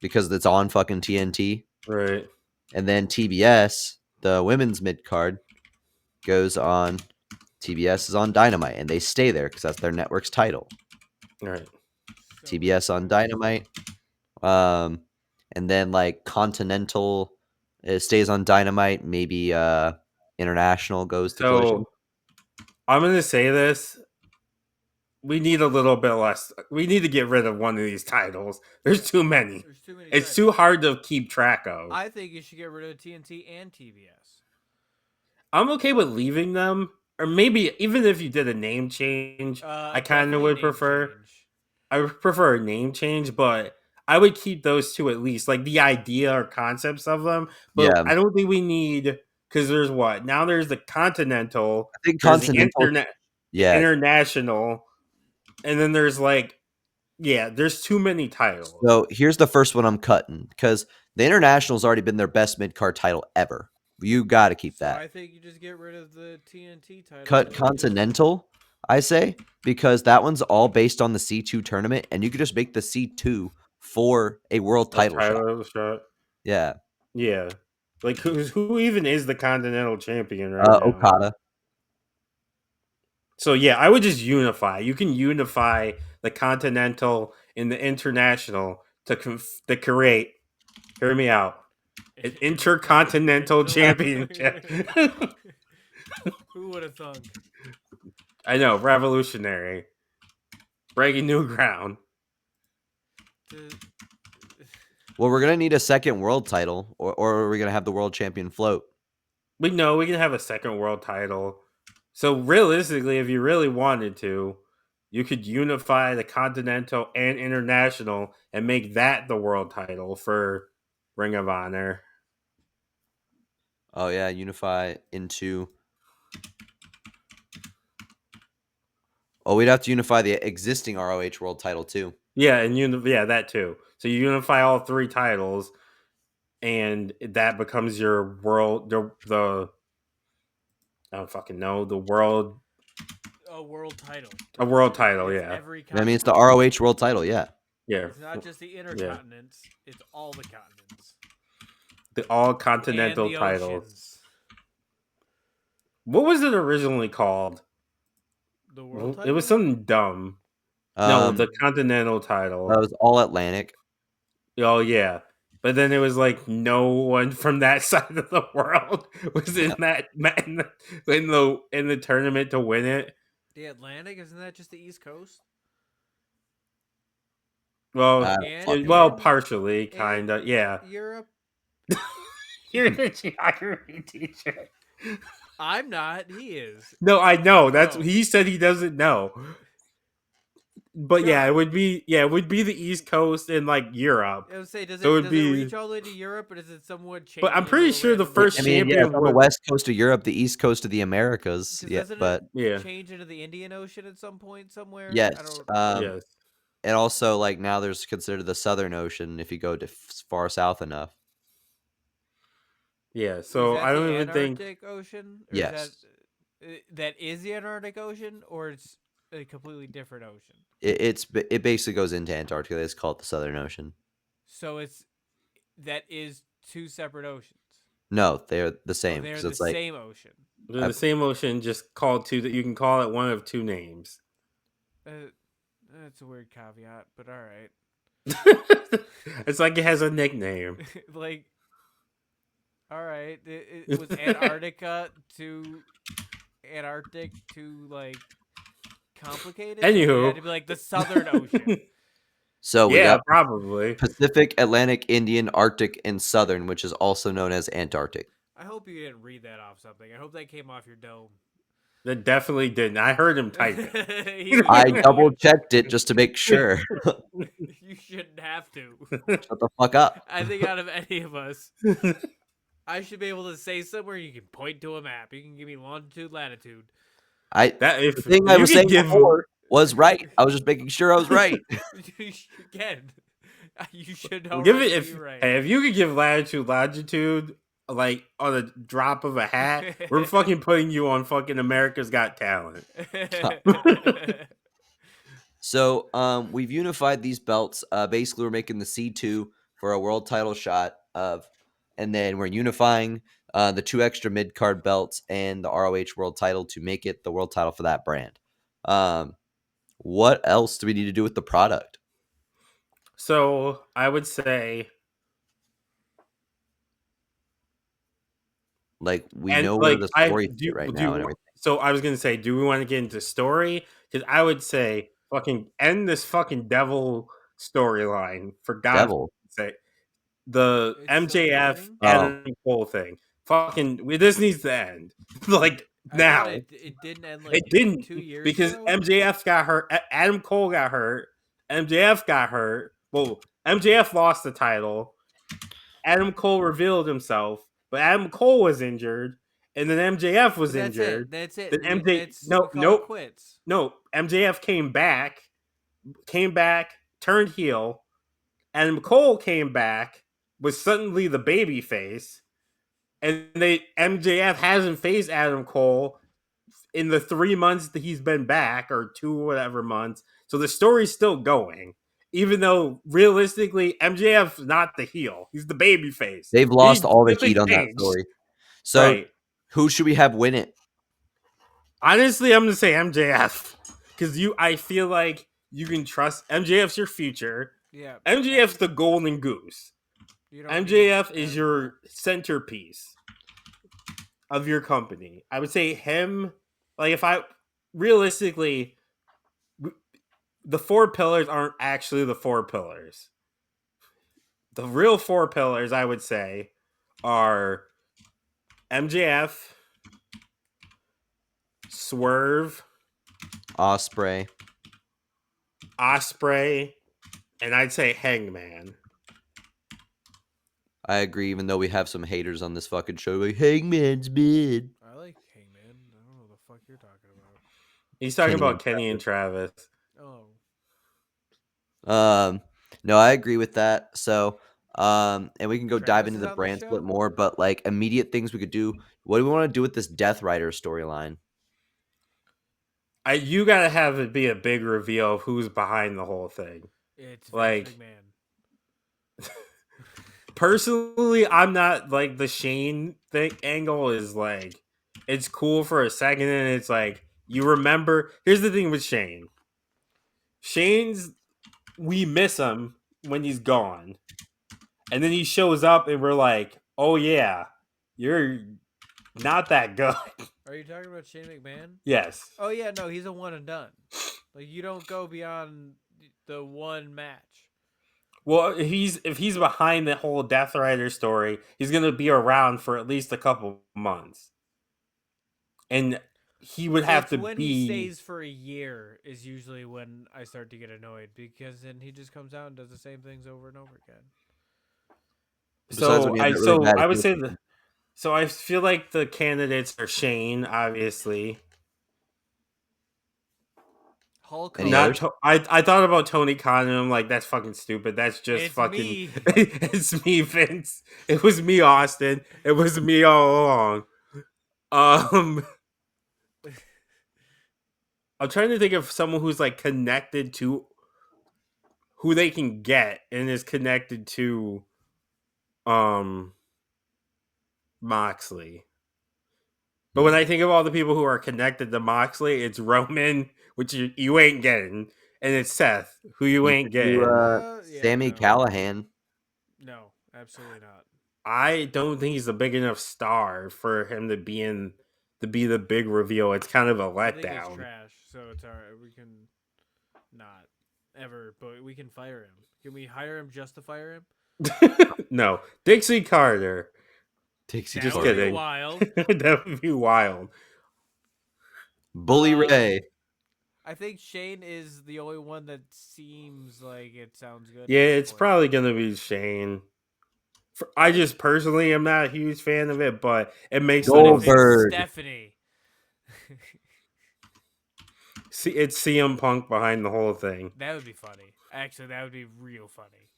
because it's on fucking TNT.
Right.
And then TBS, the women's mid card, goes on. TBS is on Dynamite, and they stay there because that's their network's title.
Right.
TBS on Dynamite. And then like Continental, it stays on Dynamite. Maybe International goes to Collision.
I'm gonna say this. We need a little bit less. We need to get rid of one of these titles. There's too many. It's too hard to keep track of.
I think you should get rid of TNT and TBS.
I'm okay with leaving them, or maybe even if you did a name change, I kind of would prefer. I would prefer a name change, but I would keep those two at least, like the idea or concepts of them. But I don't think we need, because there's what now. There's the Continental.
I think
there's
Continental.
The International, and then there's like, there's too many titles.
So here's the first one I'm cutting because the International's already been their best mid card title ever. You got to keep that.
I think you just get rid of the TNT title.
Cut Continental, I say, because that one's all based on the C2 tournament, and you could just make the C2 for a world title shot. Yeah.
Yeah. Like who even is the Continental champion right now?
Okada.
So yeah, I would just unify. You can unify the Continental and the International to create. Hear me out. An Intercontinental Championship.
Who would have thunk?
I know, revolutionary, breaking new ground.
Well, we're gonna need a second world title, or are we gonna have the world champion float?
We know we can have a second world title. So realistically, if you really wanted to, you could unify the Continental and International and make that the world title for Ring of Honor.
Oh yeah, unify into. Oh, we'd have to unify the existing ROH world title too.
Yeah, and that too. So you unify all three titles, and that becomes your world. The I don't fucking know the world.
A world title.
A world title, yeah.
I mean, it's the ROH world title, yeah.
Yeah.
It's not just the intercontinents; it's all the continents.
The all continental titles. What was it originally called?
The world title?
It was something dumb. No, the continental title.
That was All Atlantic.
Oh yeah, but then it was like no one from that side of the world was in the tournament to win it.
The Atlantic, isn't that just the East Coast?
Well, partially, kind of, yeah.
Europe.
You're the geography teacher.
I'm not. He is.
No, I know. He said he doesn't know. But it would be the East Coast and like Europe.
I would say, does it reach all the way to Europe, or does it somewhat change?
But I'm pretty sure the first champion
on the west coast of Europe, the east coast of the Americas.
Change into the Indian Ocean at some point somewhere.
Yes.
Yes.
And also, like now, there's considered the Southern Ocean if you go to far south enough.
Yeah. So I don't even think
Antarctic Ocean. Or
yes.
That is the Antarctic Ocean, or it's a completely different ocean.
It basically goes into Antarctica. It's called the Southern Ocean.
So that is two separate oceans.
No, they're the same.
They're the same ocean.
They're the same ocean, just called two. That you can call it one of two names.
That's a weird caveat, but all right.
It's like it has a nickname.
Like, all right, it was Antarctica to Antarctic to like complicated.
Anywho,
it had to be like the Southern Ocean.
So we got
probably
Pacific, Atlantic, Indian, Arctic, and Southern, which is also known as Antarctic.
I hope you didn't read that off something. I hope that came off your dome.
That definitely didn't. I heard him type it.
I double checked it just to make sure.
You shouldn't have to.
Shut the fuck up.
I think out of any of us, I should be able to say somewhere you can point to a map. You can give me longitude, latitude.
The thing I was saying before Was right. I was just making sure I was right.
Again, you should
We'll give
already
it
be right.
Hey, if you could give Latitude Longitude like on a drop of a hat, we're fucking putting you on fucking America's Got Talent.
So we've unified these belts. Basically, we're making the C2 for a world title shot and then we're unifying the 2 extra mid card belts and the ROH world title to make it the world title for that brand. What else do we need to do with the product?
So I would say,
like, we
and
know where
like
the
I
story
do,
right now and
do.
everything.
So I was gonna say, do we want to get into story? Because I would say, fucking end this fucking devil storyline for God's
Devil.
sake. The
It's
MJF
still going?
Adam Cole thing. Fucking, this needs to end. Like
I
now.
thought it didn't end like
It didn't
2 years
because
ago.
MJF got hurt. Adam Cole got hurt. MJF got hurt. Well, MJF lost the title. Adam Cole revealed himself, but Adam Cole was injured, and then MJF was
That's
injured.
it. That's it.
Then
We call it quits.
no. MJF came back, turned heel. Adam Cole came back, was suddenly the baby face, and MJF hasn't faced Adam Cole in the 3 months that he's been back, or 2 whatever months. So the story's still going, even though realistically MJF's not the heel; he's the baby face.
They've lost all the heat on that story. So
right.
Who should we have win it?
Honestly, I'm gonna say MJF because I feel like you can trust MJF's your future.
Yeah,
MJF's the golden goose. MJF is your centerpiece of your company. I would say him. Like, if I realistically, the 4 pillars aren't actually the 4 pillars. The real 4 pillars, I would say, are MJF, Swerve,
Osprey,
and I'd say Hangman.
I agree, even though we have some haters on this fucking show. Like, Hangman's mid.
I like Hangman. I don't know what the fuck you're talking about.
He's talking about Kenny and Travis.
Oh.
No, I agree with that. So, and we can go dive into the
on
brand
the
split
show?
more, but like immediate things we could do. What do we want to do with this Death Rider storyline?
You gotta have it be a big reveal of who's behind the whole thing.
It's
like
Vince McMahon.
Personally, I'm not like the Shane thing. Angle is like, it's cool for a second, and it's like, you remember. Here's the thing with Shane. We miss him when he's gone, and then he shows up, and we're like, oh yeah, you're not that good.
Are you talking about Shane McMahon?
Yes.
Oh yeah, no, he's a one and done. Like, you don't go beyond the one match.
Well, if he's behind the whole Death Rider story, he's gonna be around for at least a couple months, and he would have to
when
be.
He stays for a year is usually when I start to get annoyed, because then he just comes out and does the same things over and over again.
I would say so I feel like the candidates are Shane, obviously.
Hulk
Hogan. I thought about Tony Khan, and I'm like, that's fucking stupid. That's just fucking
me.
It's me, Vince. It was me, Austin. It was me all along. I'm trying to think of someone who's like connected to who they can get and is connected to Moxley. But when I think of all the people who are connected to Moxley, it's Roman, which you ain't getting, and it's Seth, who you ain't getting.
Sammy Callahan.
No, absolutely not.
I don't think he's a big enough star for him to be the big reveal. It's kind of a letdown.
I think it's trash, so it's alright. We can not ever, but we can fire him. Can we hire him just to fire him?
No, Dixie Carter.
Just
kidding. Wild.
That would be wild.
Bully Ray.
I think Shane is the only one that seems like it sounds good.
Yeah, it's probably gonna be Shane. I just personally am not a huge fan of it, but it makes
Goldberg.
Stephanie.
See, it's CM Punk behind the whole thing.
That would be funny. Actually, that would be real funny.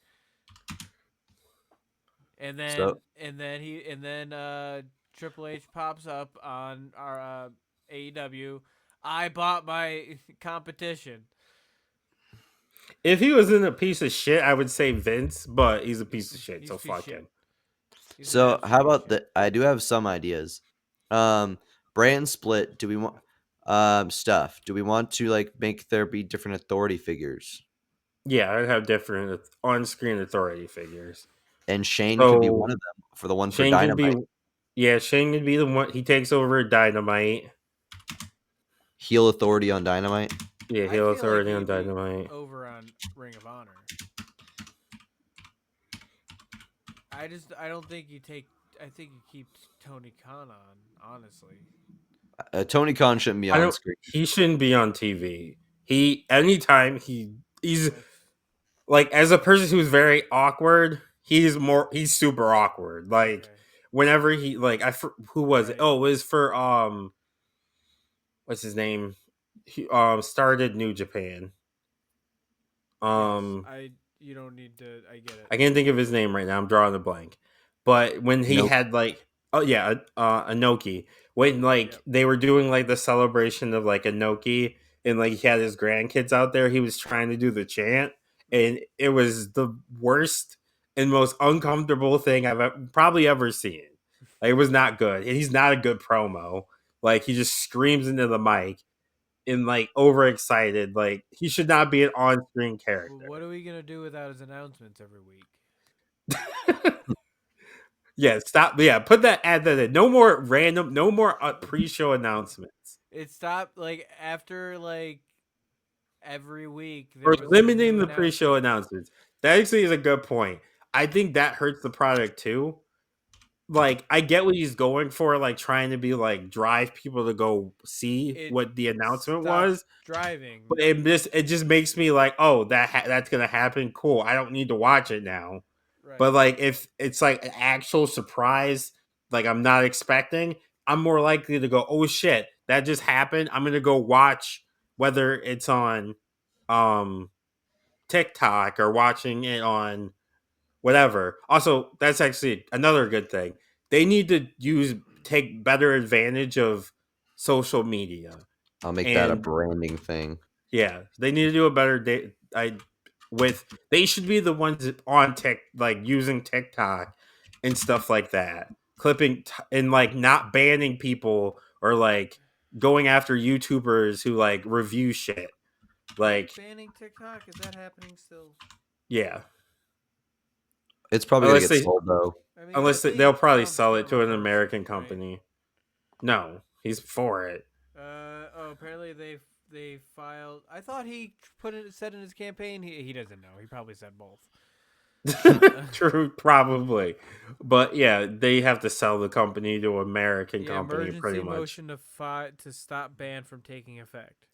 And then Triple H pops up on our AEW. I bought my competition.
If he was in a piece of shit, I would say Vince, but he's a piece of shit, so fuck him.
So how about that? I do have some ideas. Brand split. Do we want stuff? Do we want to like make there be different authority figures?
Yeah, I'd have different on-screen authority figures.
And Shane could be one of them for the one for
Shane could
Dynamite.
Shane could be the one. He takes over Dynamite.
Heel authority on Dynamite.
Yeah, heel authority on Dynamite.
Over on Ring of Honor. I don't think you take. I think you keep Tony Khan on. Honestly,
Tony Khan shouldn't be on screen.
He shouldn't be on TV. Anytime he's like, as a person who's very awkward, he's super awkward. Like whenever he who was it? Oh, it was for what's his name? He started New Japan.
You don't need to. I get it.
I can't think of his name right now. I'm drawing a blank. But when he had Inoki, when they were doing like the celebration of like Inoki, and like he had his grandkids out there, he was trying to do the chant, and it was the worst and most uncomfortable thing I've probably ever seen. Like, it was not good. And he's not a good promo. Like, he just screams into the mic and like overexcited. Like, he should not be an on-screen character.
Well, what are we gonna do without his announcements every week?
Yeah, stop. Yeah, put that add that in. No more pre-show announcements.
It stopped like after like every week.
Or limiting the pre-show announcements. That actually is a good point. I think that hurts the product too. Like, I get what he's going for, like trying to be like drive people to go see what the announcement was.
Driving,
but it just makes me like, oh, that's gonna happen. Cool. I don't need to watch it now. Right. But like, if it's like an actual surprise, like I'm not expecting, I'm more likely to go, oh shit, that just happened. I'm gonna go watch, whether it's on TikTok or watching it on whatever. Also, that's actually another good thing. They need to take better advantage of social media.
I'll make that a branding thing.
Yeah, they need to do a better they should be the ones on using TikTok and stuff like that, clipping and like not banning people or like going after YouTubers who like review shit. Like,
banning TikTok, is that happening still?
Yeah.
It's probably gonna get sold though.
I mean, unless they'll probably sell it to an American company. Right? No, he's for it.
Apparently they filed. I thought he said in his campaign he doesn't know. He probably said both.
True, probably, but yeah, they have to sell the company to an American company. Pretty much.
Motion to stop ban from taking effect.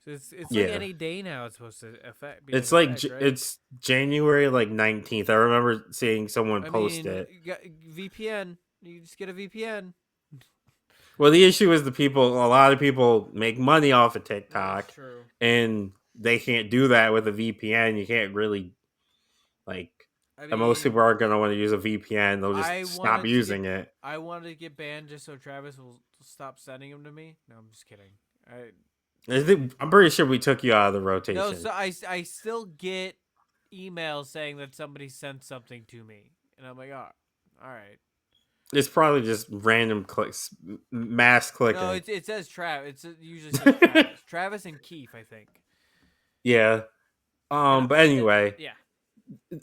So it's like any day now. It's supposed to affect.
It's like right? It's January 19th. I remember seeing someone post it.
VPN. You just get a VPN.
Well, the issue is a lot of people make money off of TikTok, and they can't do that with a VPN. You can't really, most people aren't going to want to use a VPN. They'll just stop using it.
I wanted to get banned just so Travis will stop sending them to me. No, I'm just kidding.
I'm pretty sure we took you out of the rotation.
No, so I still get emails saying that somebody sent something to me, and I'm like, oh, all right.
It's probably just random clicks, mass clicking.
No, it says Travis. It usually says Travis. Travis and Keith, I think.
Yeah. But anyway.
Yeah.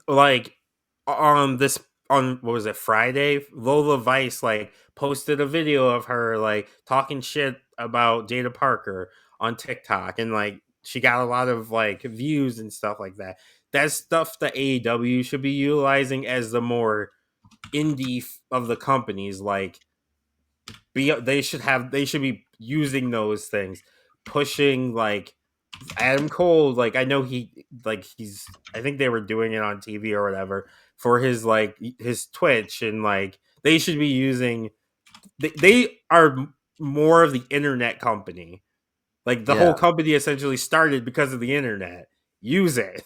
Like, on what was it, Friday? Lola Vice, posted a video of her, talking shit about Jada Parker on TikTok. And, she got a lot of, views and stuff like that. That's stuff that AEW should be utilizing as the more indie of the companies. They should be using those things, pushing Adam Cole. I know he's I think they were doing it on TV or whatever for his his Twitch, and they should be using, they are more of the internet company Like the whole company essentially started because of the internet. Use it.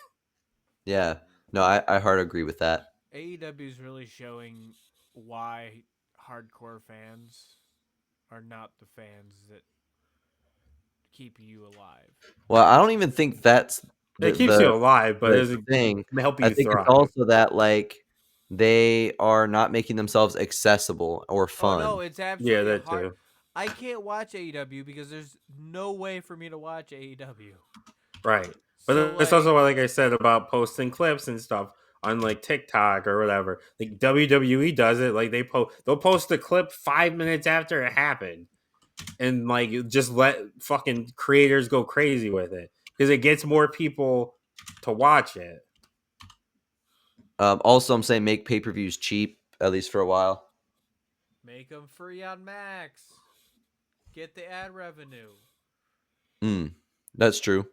Yeah. No, I hard agree with that.
AEW is really showing why hardcore fans are not the fans that keep you alive.
Well, I don't even think that's
It keeps you alive, but it
the
doesn't
thing.
help
I
you
think it's
thrive.
also that like they are not making themselves accessible or fun.
Oh no, it's absolutely
that
hard.
too.
I can't watch AEW because there's no way for me to watch AEW.
Right. But
So
that's also like I said about posting clips and stuff on like TikTok or whatever. Like WWE does it. Like they'll post a clip 5 minutes after it happened, and like just let fucking creators go crazy with it because it gets more people to watch it.
Also, I'm saying make pay-per-views cheap, at least for a while.
make them free on Max. Get the ad revenue.
That's true.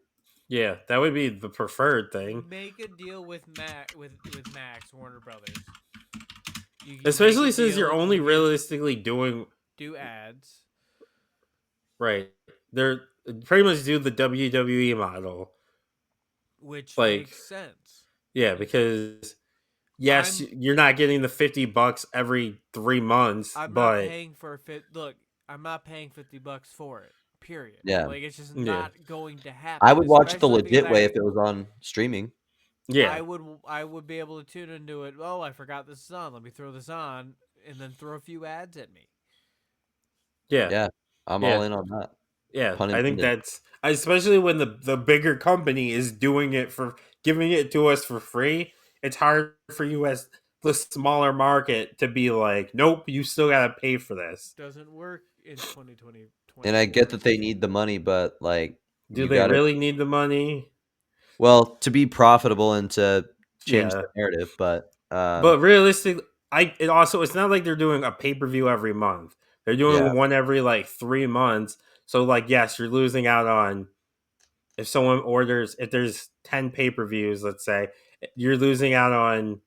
Yeah, that would be the preferred thing.
Make a deal with Max Warner Brothers. You
Especially since you're only realistically do
ads.
Right. They're pretty much do the WWE model.
Which
like,
makes sense.
Yeah, because yes, you're not getting the $50 every 3 months.
I'm
but
not paying for look, I'm not paying $50 for it. Period.
Yeah.
Like it's just not going to happen.
I would watch it the legit way if it was on streaming.
Yeah.
I would be able to tune into it. Oh, I forgot this is on. Let me throw this on and then throw a few ads at me.
Yeah.
Yeah. I'm all in on that.
Yeah. I think that's especially when the bigger company is doing it for giving it to us for free. It's hard for you as the smaller market to be like, nope, you still gotta pay for this.
Doesn't work in 2020.
And I get that they need the money, but like,
do they really need the money?
Well, to be profitable and to change the narrative, but
realistically, it's not like they're doing a pay-per-view every month. They're doing one every like 3 months. So like, yes, you're losing out on if someone orders, if there's 10 pay-per-views, let's say, you're losing out on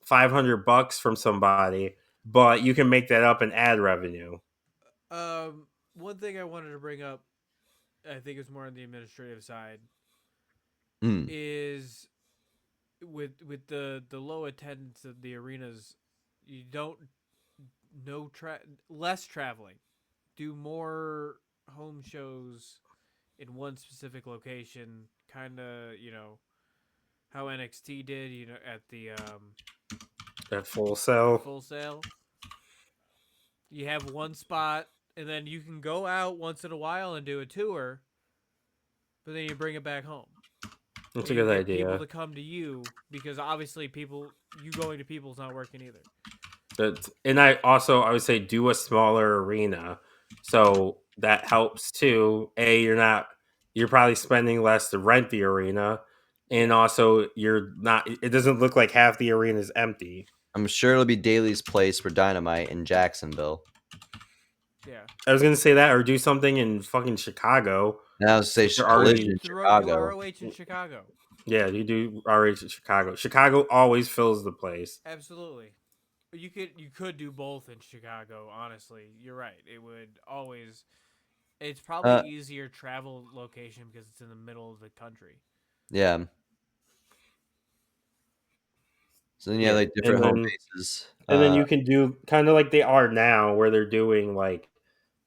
$500 from somebody, but you can make that up in ad revenue.
One thing I wanted to bring up, I think it's more on the administrative side, is with the low attendance of the arenas, you don't less traveling, do more home shows in one specific location, kind of how NXT did, at the
at Full Sail.
Full Sail. You have one spot, and then you can go out once in a while and do a tour, but then you bring it back home.
That's a good idea.
People to come to you because obviously you going to people's not working either.
And I would say do a smaller arena, so that helps too. You're probably spending less to rent the arena, and also you're not. It doesn't look like half the arena is empty.
I'm sure it'll be Daly's place for Dynamite in Jacksonville.
Yeah,
I was gonna say that, or do something in fucking Chicago.
Now I was say Collision in Chicago.
ROH in Chicago.
Yeah, you do ROH in Chicago. Chicago always fills the place.
Absolutely. You could do both in Chicago. Honestly, you're right. It would always. It's probably easier travel location because it's in the middle of the country.
Yeah. So then you have like different home bases,
and then you can do kind of like they are now, where they're doing like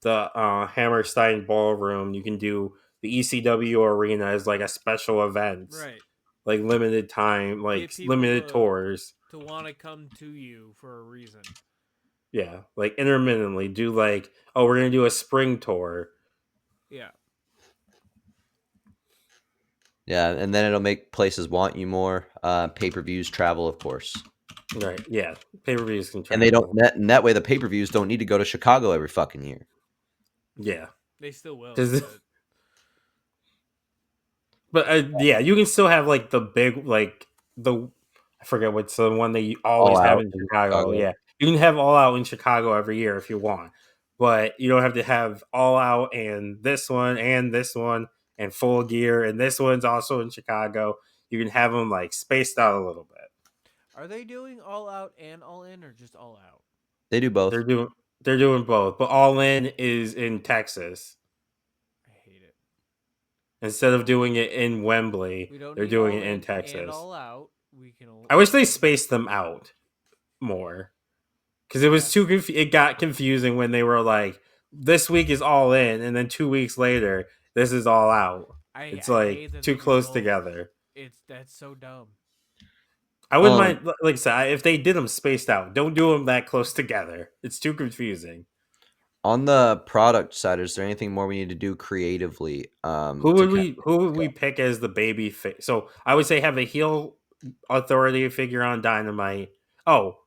the Hammerstein Ballroom. You can do the ECW arena as like a special event,
right?
Like limited time, like limited tours
to want to come to you for a reason.
Yeah, like intermittently do like, oh, we're gonna do a spring tour.
Yeah.
Yeah, and then it'll make places want you more. Pay-per-views travel, of course.
Right. Yeah. Pay-per-views can travel.
And they don't. That way, the pay-per-views don't need to go to Chicago every fucking year.
Yeah.
They still will.
But yeah, you can still have like the big I forget what's the one that you always have in Chicago. Yeah, you can have All Out in Chicago every year if you want, but you don't have to have All Out and this one and Full Gear, and this one's also in Chicago. You can have them like spaced out a little bit.
Are they doing All Out and All In, or just All Out?
They do both.
They're doing both, but All In is in Texas.
I
instead of doing it in Wembley,
We don't
they're
need
doing
All
it in
In
Texas.
and All Out. We can.
I wish they spaced them out more because it was too. It got confusing when they were like, "This week is All In," and then 2 weeks later, this is All Out. It's
I
like
hate that
too
they do
close
both.
together.
That's so dumb.
I wouldn't mind, like I said, if they did them spaced out. Don't do them that close together. It's too confusing.
On the product side, is there anything more we need to do creatively?
Who would we pick as the baby face? So I would say have a heel authority figure on Dynamite. Oh,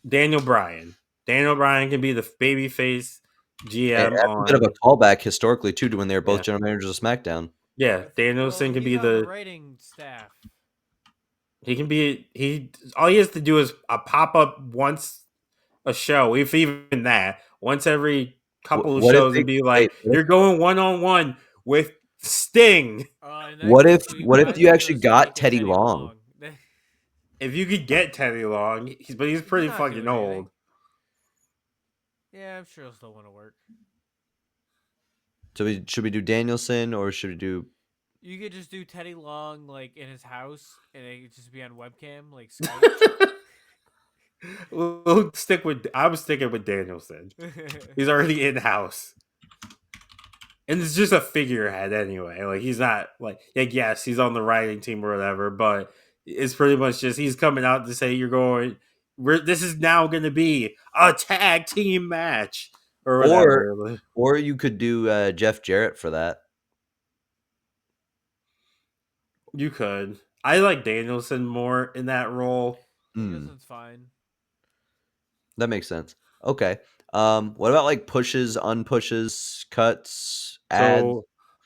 Daniel Bryan. Daniel Bryan can be the baby face GM
That's a bit of
on.
a callback historically too to when they were both
Yeah,
general managers of SmackDown.
yeah. Danielson can
he's
be
on the
the.
writing staff.
He can be he. All he has to do is a pop up once a show, if even that, once every couple of
What if
shows,
they
and be
wait?
like, "You're going 1-on-1 with Sting."
What if
Might as
you
well
actually
just
got
make it
Teddy Long?
If you could get Teddy Long, he's pretty
not
fucking
doing
old.
anything. Yeah, I'm sure he'll still want to work.
So should we do Danielson or should we do?
You could just do Teddy Long like in his house, and it could just be on webcam, like Skype.
I'm sticking with Danielson. He's already in house, and it's just a figurehead anyway. Like he's not like yes, he's on the writing team or whatever, but it's pretty much just he's coming out to say you're going. This is now going to be a tag team match or whatever.
Or you could do Jeff Jarrett for that.
You could. I like Danielson more in that role.
Danielson's fine.
That makes sense. Okay. What about like pushes, unpushes, cuts, ads?
So,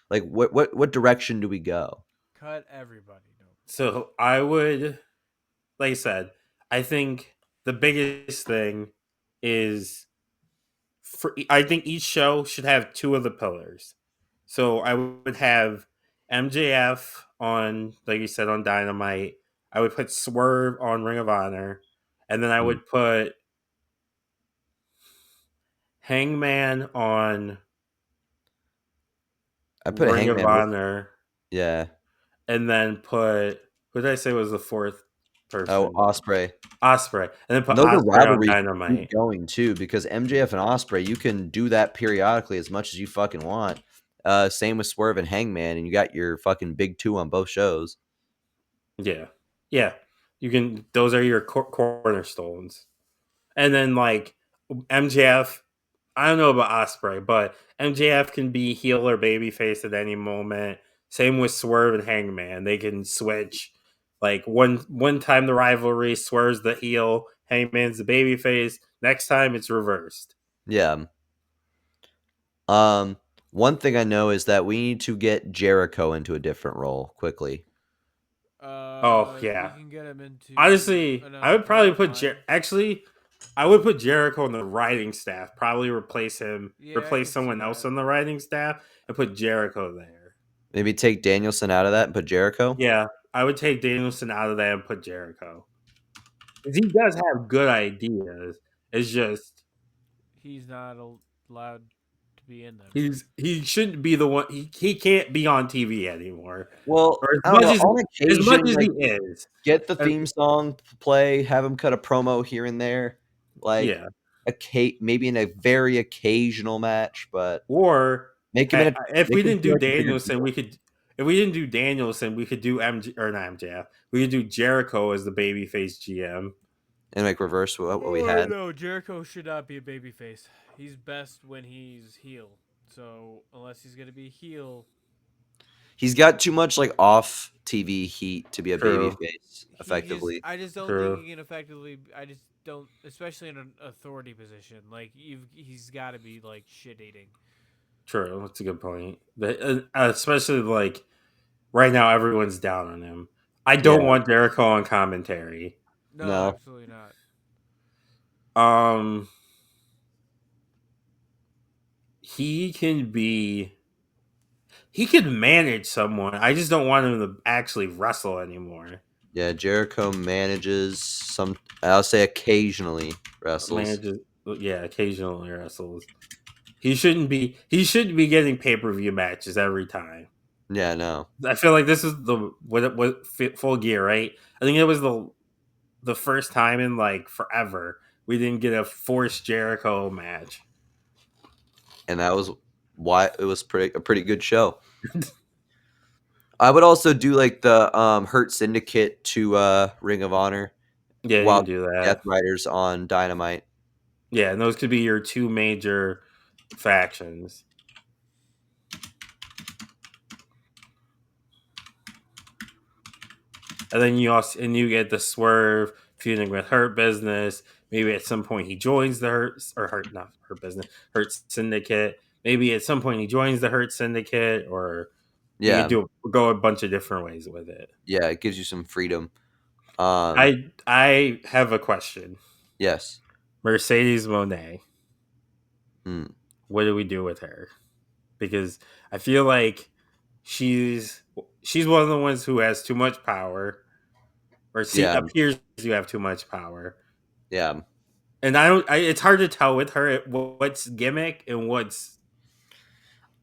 like what direction do we go?
Cut everybody. No.
So I would, like I said, I think the biggest thing is I think each show should have two of the pillars. So I would have MJF on, like you said, on Dynamite. I would put Swerve on Ring of Honor, and then I would put Hangman on
I put
Ring
Hangman
of Honor.
Yeah.
And then put, who did I say was the fourth person?
Oh, Ospreay.
Ospreay. And then put
Those
Ospreay
rivalries
on Dynamite.
keep going too, because MJF and Ospreay, you can do that periodically as much as you fucking want. Same with Swerve and Hangman, and you got your fucking big two on both shows.
Yeah. Yeah. You can, those are your cornerstones. And then like MJF, I don't know about Ospreay, but MJF can be heel or babyface at any moment. Same with Swerve and Hangman. They can switch. Like one time the rivalry, Swerve's the heel, Hangman's the babyface. Next time it's reversed.
Yeah. One thing I know is that we need to get Jericho into a different role quickly.
Oh yeah.
We can get him into.
Honestly, I would probably put I would put Jericho on the writing staff. Probably replace him, replace someone else on the writing staff, and put Jericho there.
Maybe take Danielson out of that and put Jericho?
Yeah, I would take Danielson out of that and put Jericho. Because he does have good ideas. It's just
he's not allowed to be in them.
He shouldn't be the one. He can't be on TV anymore.
Well,
as much as he is.
Get the theme song play. Have him cut a promo here and there. Like maybe in a very occasional match, but
make him. If we didn't do Danielson, we could. If we didn't do Danielson, we could do not MJF. We could do Jericho as the babyface GM,
and like reverse what we had.
No, Jericho should not be a babyface. He's best when he's heel. So unless he's gonna be heel,
he's got too much like off TV heat to be a babyface effectively.
I just don't think he can effectively. I just don't, especially in an authority position. Like he's got to be like shit eating.
True, that's a good point. Especially like right now, everyone's down on him. I don't want Jericho on commentary.
No, absolutely not.
He can manage someone. I just don't want him to actually wrestle anymore.
Yeah, Jericho manages I'll say occasionally wrestles.
Occasionally wrestles. He shouldn't be getting pay-per-view matches every time.
Yeah, no.
I feel like this is the what Full Gear, right? I think it was the first time in like forever we didn't get a forced Jericho match.
And that was why it was a pretty good show. I would also do like the Hurt Syndicate to Ring of Honor.
Yeah, you
While
can do
Death
that.
Riders on Dynamite.
Yeah, and those could be your two major factions. And then you get the Swerve feuding with Hurt Business. Maybe at some point he joins the Hurt not Hurt Business, Hurt Syndicate. Maybe at some point he joins the Hurt Syndicate, or you
Yeah.
could go a bunch of different ways with it.
Yeah, it gives you some freedom.
I have a question.
Yes.
Mercedes Monet.
Hmm.
What do we do with her? Because I feel like she's one of the ones who has too much power, or
Yeah.
appears to have too much power.
Yeah.
And I don't. It's hard to tell with her what's gimmick and what's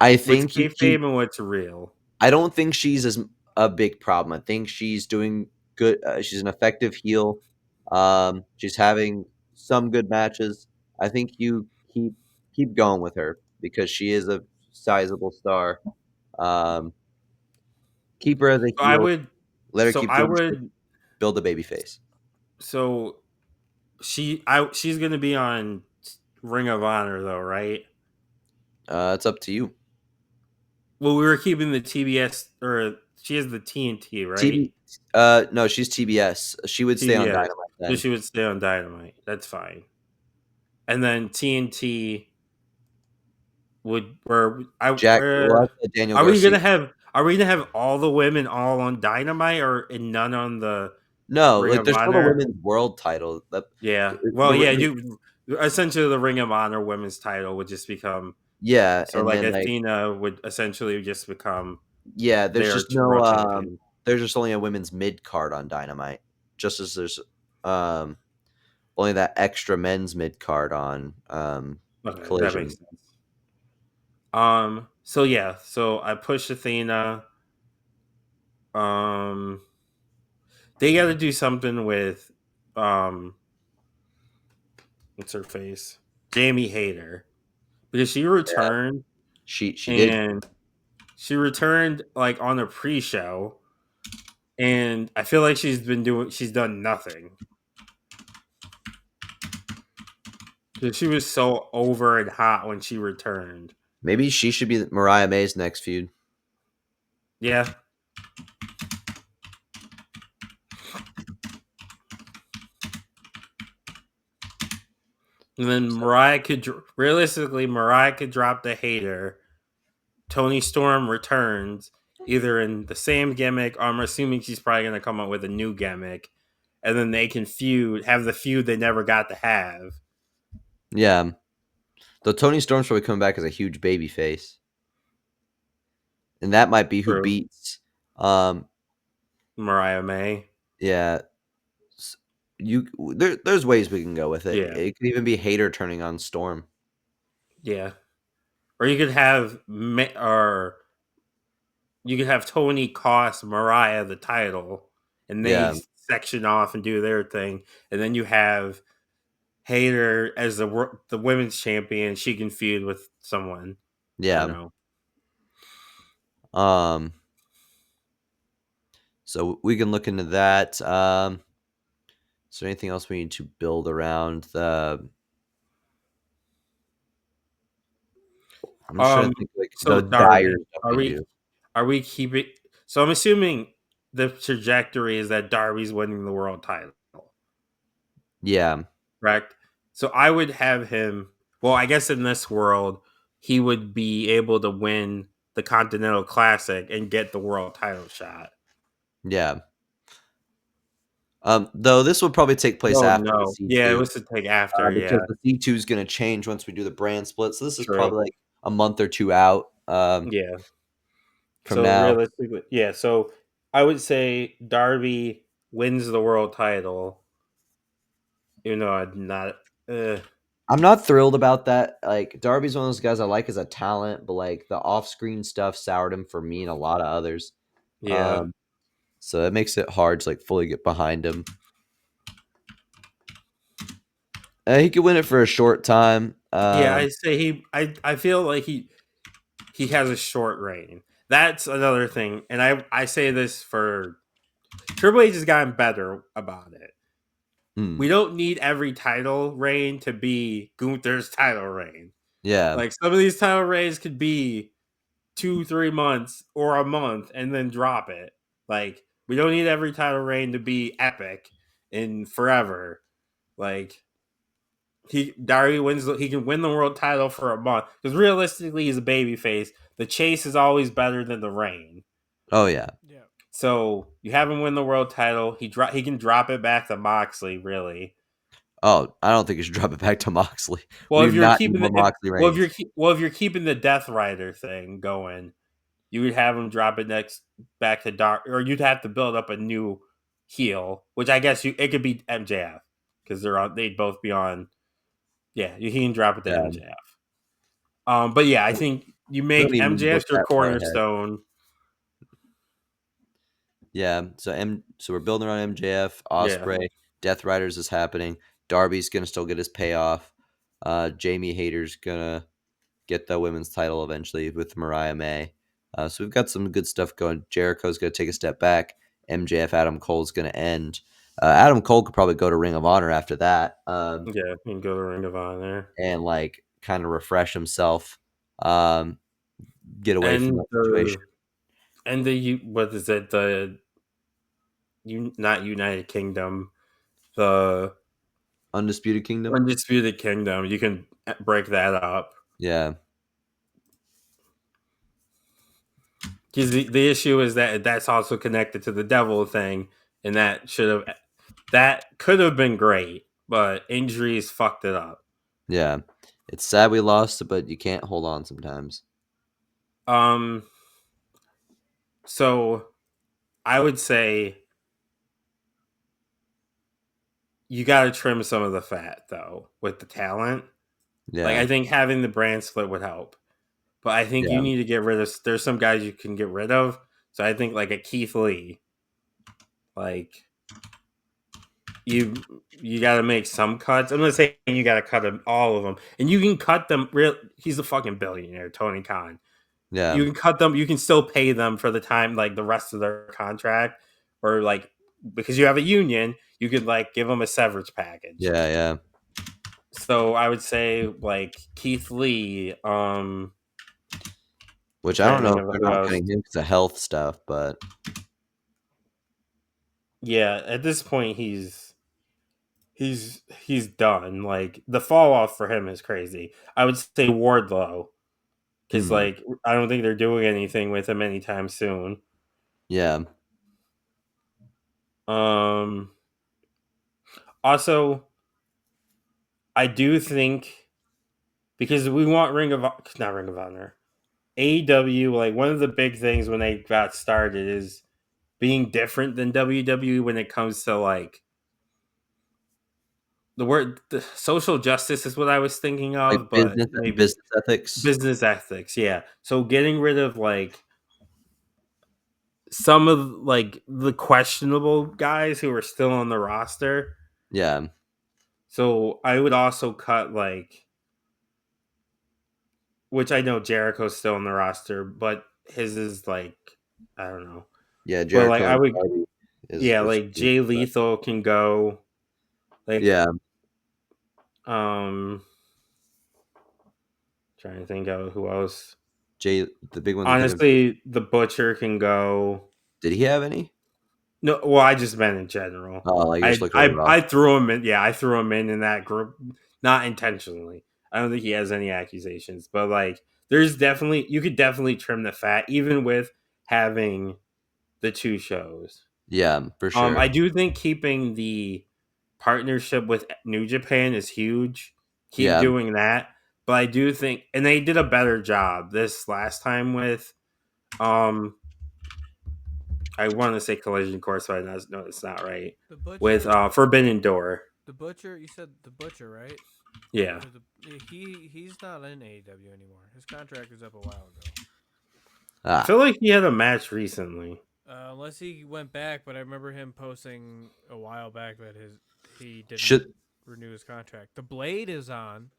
I think you
kayfabe
keep.
and what's real.
I don't think she's as a big problem. I think she's doing good. She's an effective heel. She's having some good matches. I think you keep going with her because she is a sizable star. Um, keep her as a
So I
heel.
would.
Let her
So
keep
I
doing shit.
would.
Build a baby face.
So she's gonna be on Ring of Honor though, right?
It's up to you.
Well, we were keeping the TBS, or she has the TNT, right?
No, she's TBS. She would stay on
TBS.
Dynamite
So
then.
she would stay on Dynamite. That's fine. And then TNT would where I
Well, that's Daniel
are we
Garcia.
gonna have all the women all on Dynamite, or and none on the
No,
Ring
like
of
there's still the
Honor?
women's world title.
Yeah. Well,
The,
yeah,
the,
you essentially the Ring of Honor women's title would just become,
yeah,
so
and
like
then like
Athena would essentially just become
yeah, there's
their
just no
world champion.
there's just only a women's mid card on Dynamite. Just as there's um only that extra men's mid card on
Okay, that makes
Collision.
sense. So yeah, so I push Athena. Um they gotta do something with um what's her face? Jamie Hayter. Because she
Yeah,
returned,
she did.
and she returned like on a pre-show, and I feel like she's done nothing. Because she was so over and hot when she returned.
Maybe she should be Mariah May's next feud.
Yeah. And then Mariah could drop the hater. Tony Storm returns either in the same gimmick, or I'm assuming she's probably going to come up with a new gimmick, and then they can have the feud they never got to have.
Yeah. Though Tony Storm's probably coming back as a huge baby face. And that might be who
True.
beats
Mariah May.
Yeah. There's ways we can go with it.
Yeah.
It could even be Hater turning on Storm.
Yeah. Or you could have Tony cost Mariah the title, and they section off and do their thing, and then you have Hayter as the women's champion. She can feud with someone.
Yeah.
You know.
So we can look into that. Is there anything else we need to build around the? I'm just trying to think like
So
the
Darby,
dire stuff we do.
are we keeping? So I'm assuming the trajectory is that Darby's winning the world title.
Yeah.
Correct. So I would have him. Well, I guess in this world, he would be able to win the Continental Classic and get the world title shot.
Yeah. Though this would probably take place after the C2.
Yeah, it was to take after.
Because the C2 is going to change once we do the brand split. So this is
True.
probably like a month or two out.
Yeah.
From now.
Realistically, yeah. So I would say Darby wins the world title. Even though I'm not.
I'm not thrilled about that. Like Darby's one of those guys I like as a talent, but like the off-screen stuff soured him for me and a lot of others.
Yeah.
So it makes it hard to like fully get behind him. He could win it for a short time.
Yeah, I say I feel like he has a short reign. That's another thing, and I say this for Triple H has gotten better about it. We don't need every title reign to be Gunther's title reign.
Yeah.
Like some of these title reigns could be 2-3 months or a month and then drop it. Like we don't need every title reign to be epic and forever. Like Darby wins. He can win the world title for a month because realistically, he's a babyface. The chase is always better than the reign.
Oh yeah.
Yeah.
So you have him win the world title. He can drop it back to Moxley. Really.
Oh, I don't think you should drop it back to Moxley.
Well,
We
if
do
you're
not need
keeping
more Moxley reigns.
if you're keeping the Death Rider thing going, you would have him drop it next back to Dark, or you'd have to build up a new heel, which I guess it could be MJF because they'd both be on. Yeah, he can drop it to MJF. But yeah, I think you
We don't
make
even look
MJF your
that far ahead.
cornerstone.
Yeah, so we're building around MJF, Ospreay, Death Riders is happening. Darby's gonna still get his payoff. Jamie Hayter's gonna get the women's title eventually with Mariah May. So we've got some good stuff going. Jericho's gonna take a step back. MJF Adam Cole's gonna end. Adam Cole could probably go to Ring of Honor after that.
Yeah, he can go to Ring of Honor
and like kind of refresh himself. Get away from that situation.
And what is it? Not United Kingdom, the
Undisputed Kingdom.
Undisputed Kingdom. You can break that up.
Yeah.
Because the issue is that that's also connected to the devil thing, and that could have been great, but injuries fucked it up.
Yeah. It's sad we lost it, but you can't hold on sometimes.
So I would say you got to trim some of the fat though with the talent.
Yeah.
Like I think having the brand split would help. But I think you need to get rid of. There's some guys you can get rid of. So I think like a Keith Lee, like you got to make some cuts. I'm not saying you got to cut them, all of them, and you can cut them. He's a fucking billionaire, Tony Khan.
Yeah,
you can cut them. You can still pay them for the time, like the rest of their contract, or like because you have a union, you could like give them a severance package.
Yeah.
So I would say like Keith Lee,
which I don't know if they're not cutting him because of health stuff, but
yeah, at this point he's done. Like the fall off for him is crazy. I would say Wardlow because like I don't think they're doing anything with him anytime soon.
Yeah.
Also, I do think because we want not Ring of Honor, AEW. Like one of the big things when they got started is being different than WWE when it comes to like the social justice is what I was thinking of,
Like
but
business ethics.
Business ethics, yeah. So getting rid of like some of like the questionable guys who are still on the roster.
Yeah.
So I would also cut like, which I know Jericho's still on the roster, but his is like I don't know.
Yeah, Jericho.
But like I would, like Jay Lethal can go. Like trying to think of who else.
The big one.
Honestly, the Butcher can go.
Did he have any?
No, well, I just meant in general.
Oh, like
I threw him in. Yeah, I threw him in that group, not intentionally. I don't think he has any accusations, but like, you could definitely trim the fat, even with having the two shows.
Yeah, for sure.
I do think keeping the partnership with New Japan is huge. Keep doing that, but I do think, and they did a better job this last time with, I want to say Collision Course, but no, it's not right. With Forbidden Door.
The Butcher, you said the Butcher, right?
Yeah.
He's not in AEW anymore. His contract was up a while ago.
I feel like he had a match recently.
Unless he went back, but I remember him posting a while back that he didn't renew his contract. The Blade is on.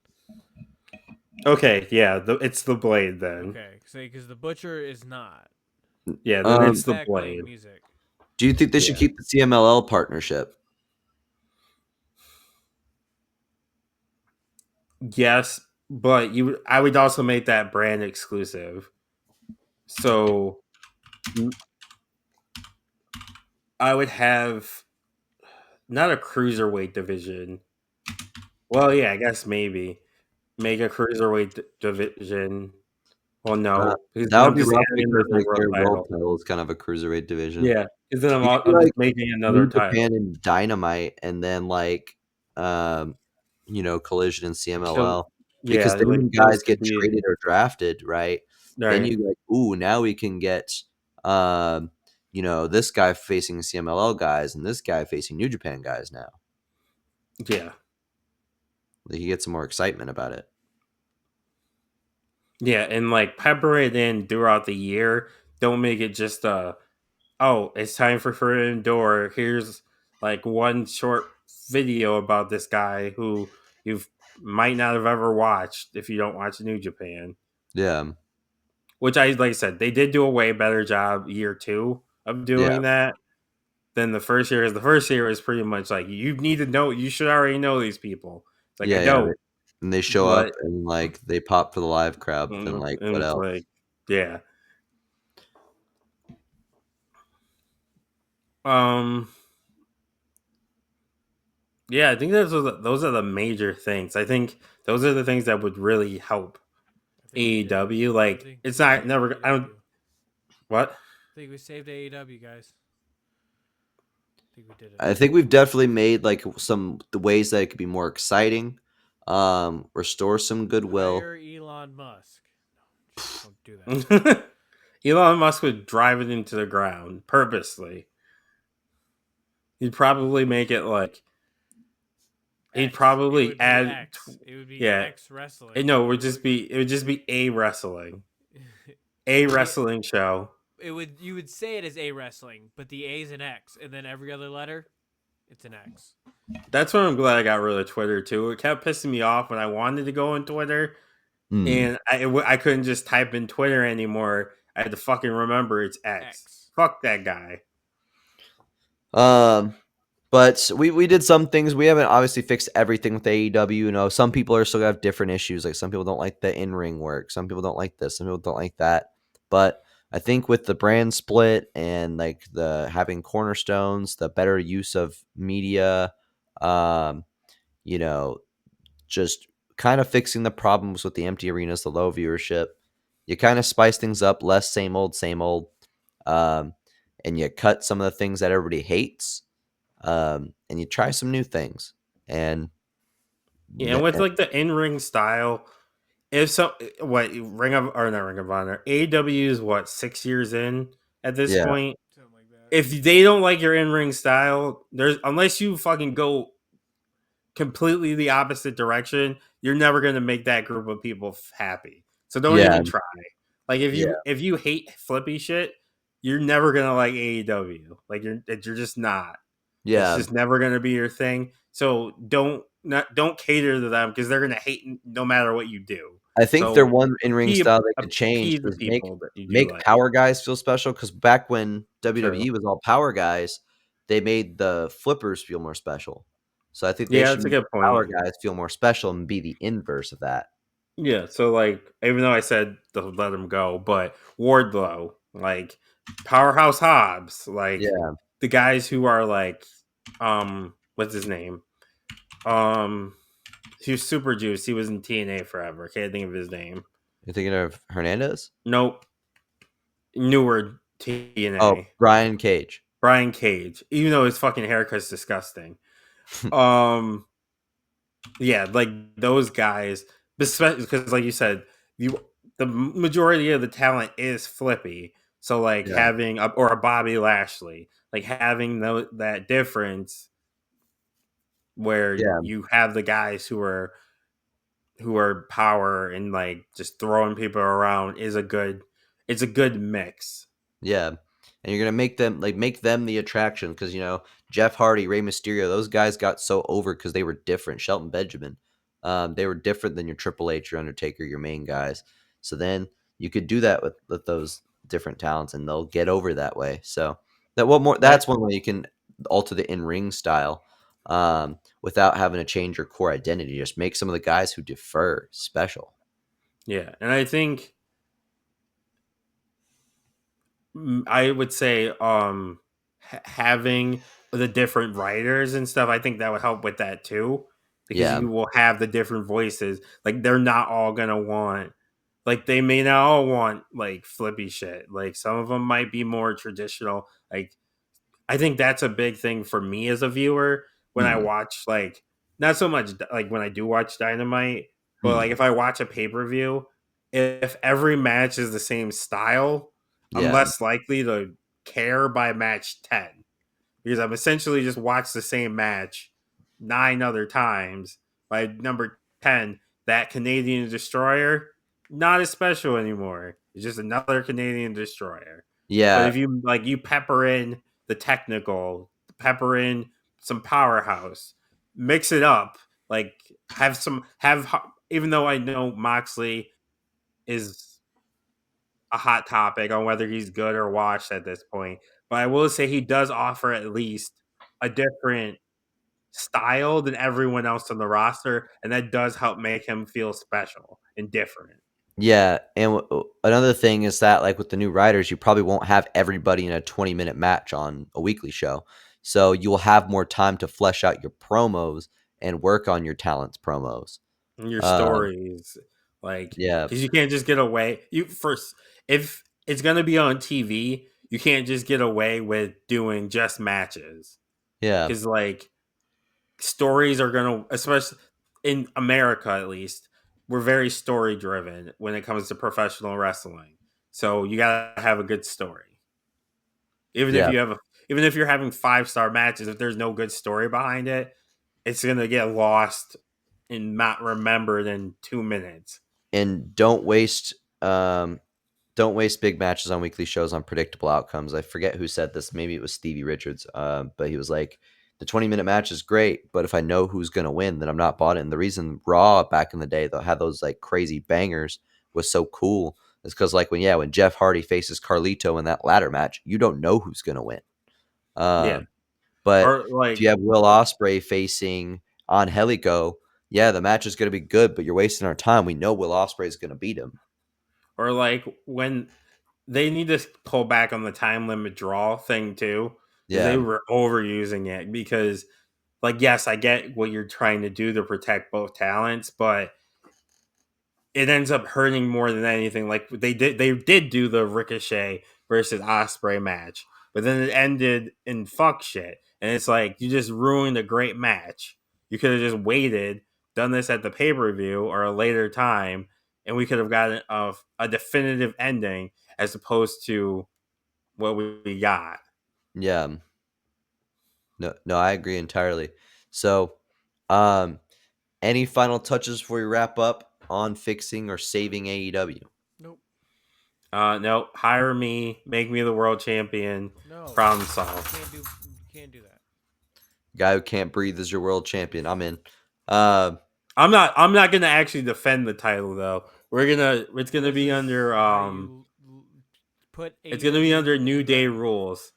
Okay, yeah, it's the Blade then.
Okay, because the Butcher is not.
Yeah, then it's the
Back
Blade.
playing music.
Do you think they should keep the CMLL partnership?
Yes, but I would also make that brand exclusive. So I would have not a cruiserweight division. Well, yeah, I guess maybe make a cruiserweight division. Well, no, because
that
I'm
would be
just
rough
adding
because
another
their
world
world
title.
title is kind of a cruiserweight division.
Yeah, because then I'm
like
just making another
New
title.
Japan and Dynamite, and then Collision and CMLL. Because then when guys get traded or drafted, right? Then you like, ooh, now we can get, this guy facing CMLL guys and this guy facing New Japan guys now.
Yeah.
Like, you get some more excitement about it.
Yeah, and like pepper it in throughout the year. Don't make it just it's time for Forbidden Door. Here's like one short video about this guy who you might not have ever watched if you don't watch New Japan.
Yeah.
Which like I said, they did do a way better job year 2 of doing that than the first year. Because the first year is pretty much like you need to know. You should already know these people. It's like I don't.
And they show up and like they pop for the live crowd, but then like what else?
Like, yeah. Yeah, I think those are the major things. I think those are the things that would really help AEW. Like it's not never. I don't. What?
I think we saved AEW, guys. I think we did it.
I think we've definitely made like the ways that it could be more exciting, restore some goodwill.
Hire Elon Musk. No, don't do that.
Elon Musk would drive it into the ground purposely. He'd probably make it like. He'd probably add.
X. It would be X wrestling.
No, it would just be a wrestling, a wrestling show.
You would say it as a wrestling, but the A is an X, and then every other letter, it's an X.
That's why I'm glad I got rid of Twitter too. It kept pissing me off when I wanted to go on Twitter, and I couldn't just type in Twitter anymore. I had to fucking remember it's X. Fuck that guy.
But we did some things. We haven't obviously fixed everything with AEW. You know, some people are still gonna have different issues. Like some people don't like the in-ring work. Some people don't like this. Some people don't like that. But I think with the brand split and like the having cornerstones, the better use of media, just kind of fixing the problems with the empty arenas, the low viewership. You kind of spice things up, less same old, and you cut some of the things that everybody hates. And you try some new things, and
with like the in-ring style, if so, what Ring of Honor, AEW is 6 years in at this point.
Something like that.
If they don't like your in-ring style, unless you fucking go completely the opposite direction, you're never gonna make that group of people happy. So don't even try. Like if you hate flippy shit, you're never gonna like AEW. Like you're just not.
Yeah,
it's just never gonna be your thing. So don't cater to them because they're gonna hate no matter what you do.
I think their one in-ring style they could change is make
like.
power guys feel special. Because back when WWE was all power guys, they made the flippers feel more special. So I think they should make power guys feel more special and be the inverse of that.
Yeah, so like even though I said to let him go, but Wardlow, like Powerhouse Hobbs, like the guys who are like what's his name? He was Super Juice. He was in TNA forever. Can't think of his name.
You're thinking of Hernandez?
Nope. Newer TNA.
Oh, Brian Cage.
Brian Cage. Even though his fucking haircut's disgusting. Yeah, like those guys, especially because, like you said, the majority of the talent is flippy. So, like having a Bobby Lashley, like having that difference where you have the guys who are who are power and like just throwing people around is a good mix.
Yeah. And you're gonna make them the attraction because Jeff Hardy, Rey Mysterio, those guys got so over because they were different. Shelton Benjamin, they were different than your Triple H, your Undertaker, your main guys. So then you could do that with those different talents, and they'll get over that way. So that's one way you can alter the in-ring style without having to change your core identity. Just make some of the guys who defer special.
Yeah, and I think I would say having the different writers and stuff, I think that would help with that too, because
Yeah.
you will have the different voices. Like they're not all gonna want, like they may not all want like flippy shit. Like some of them might be more traditional. Like I think that's a big thing for me as a viewer when I
Mhm.
watch, like, not so much like when I do watch Dynamite, but like
Mhm.
if I watch a pay-per-view, if every match is the same style, I'm
Yeah.
less likely to care by match 10 because I'm essentially just watched the same match 9 other times. By number 10, that Canadian Destroyer, not as special anymore. It's just another Canadian Destroyer. But
Yeah.
if you like, you pepper in the technical, pepper in some powerhouse, mix it up, like even though I know Moxley is a hot topic on whether he's good or washed at this point, but I will say he does offer at least a different style than everyone else on the roster, and that does help make him feel special and different.
Yeah, and another thing is that, like, with the new writers, you probably won't have everybody in a 20-minute match on a weekly show. So you will have more time to flesh out your promos and work on your talents' promos.
And your
Um,
stories, like,
yeah,
because you can't just get away. You first, if it's gonna be on TV, you can't just get away with doing just matches
yeah,
because like stories are gonna, especially in America at least, we're very story driven when it comes to professional wrestling. So you gotta have a good story. Even if
yeah.
you have even if you're having 5-star matches, if there's no good story behind it, it's gonna get lost and not remembered in 2 minutes.
And don't waste big matches on weekly shows on predictable outcomes. I forget who said this. Maybe it was Stevie Richards. But he was like, the 20-minute match is great, but if I know who's going to win, then I'm not bought in. The reason Raw back in the day, though, had those like crazy bangers was so cool is because like when Jeff Hardy faces Carlito in that ladder match, you don't know who's going to win.
Yeah,
Um, but
or
if you
like
have Will Ospreay facing Angelico, yeah, the match is going to be good, but you're wasting our time. We know Will Ospreay is going to beat him.
or like when they need to pull back on the time limit draw thing too, because they
Yeah,
were overusing it. Because like, yes, I get what you're trying to do to protect both talents, but it ends up hurting more than anything. Like they did do the Ricochet versus Osprey match, but then it ended in fuck shit, and it's like you just ruined a great match. You could have just waited, done this at the pay per view or a later time, and we could have gotten a definitive ending as opposed to what we got.
yeah. No, no, I agree entirely. So, um, any final touches before we wrap up on fixing or saving AEW?
Nope.
No, hire me, make me the world champion.
No.
Problem solved.
Can't do that.
Guy who can't breathe is your world champion. I'm in. Uh,
I'm not gonna actually defend the title though. It's gonna
This
be
is
under
how you put
it's gonna be under
AEW
New
in
Day
wrestling.
rules.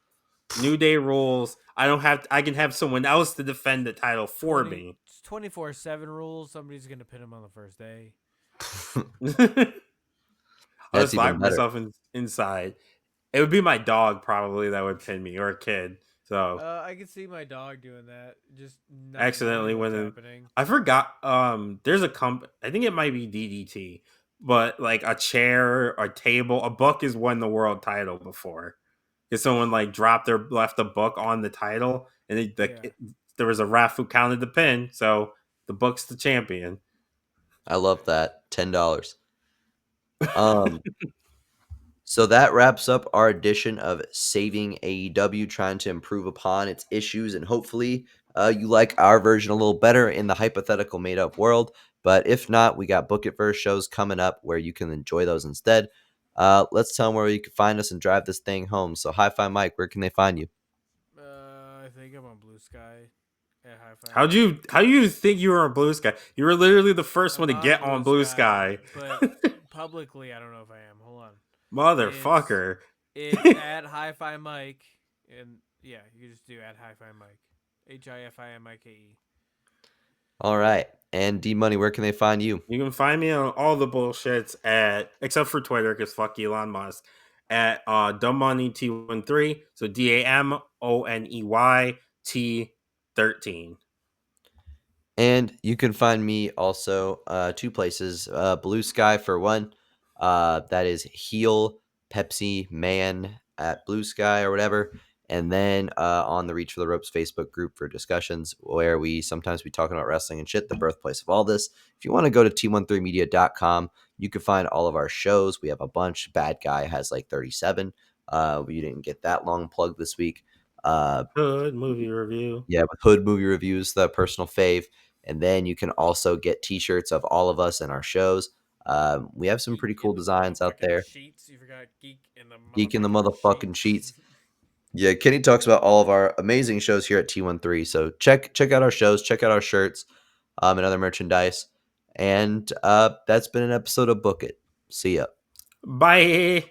New Day rules. I can have someone else to defend the title for me.
24/7 rules. Somebody's gonna pin him on the first day.
I'll
that's
just
even
lock
better.
myself inside. It would be my dog probably that would pin me, or a kid. So
I can see my dog doing that, just not
accidentally
knowing what's
winning.
happening.
I forgot. There's a I think it might be DDT, but like a chair, a table, a book has won the world title before. Because someone like left a book on the title, and
Yeah.
there was a ref who counted the pin, so the book's the champion.
I love that. $10. Um, so that wraps up our edition of Saving AEW, trying to improve upon its issues, and hopefully, you like our version a little better in the hypothetical made-up world. But if not, we got Book It Boyz shows coming up where you can enjoy those instead. Let's tell them where you can find us and drive this thing home. So Hi-Fi Mike, where can they find you?
I think I'm on Blue Sky at Hi-Fi.
How you think you were on Blue Sky? You were literally the first one to get on Blue Sky.
But publicly, I don't know if I am. Hold on.
Motherfucker.
It's at Hi-Fi Mike. And yeah, you just do at Hi-Fi Mike. HIFIMIKE.
All right. And D-Money, where can they find you?
You can find me on all the bullshits except for Twitter, because fuck Elon Musk, at DumbMoneyT13. So DAMONEYT13.
And you can find me also 2 places. Blue Sky for one. That is Heel Pepsi Man at Blue Sky or whatever. And then on the Reach for the Ropes Facebook group for discussions where we sometimes be talking about wrestling and shit, the birthplace of all this. If you want to go to T13media.com, you can find all of our shows. We have a bunch. Bad Guy has like 37. We didn't get that long plug this week.
Hood movie review.
Yeah, with Hood movie reviews, the personal fave. And then you can also get t-shirts of all of us and our shows. We have some pretty cool designs out there.
Sheets. You forgot Geek
in the motherfucking sheets. Yeah, Kenny talks about all of our amazing shows here at T13. So check out our shows, check out our shirts, and other merchandise. And that's been an episode of Book It. See ya.
Bye.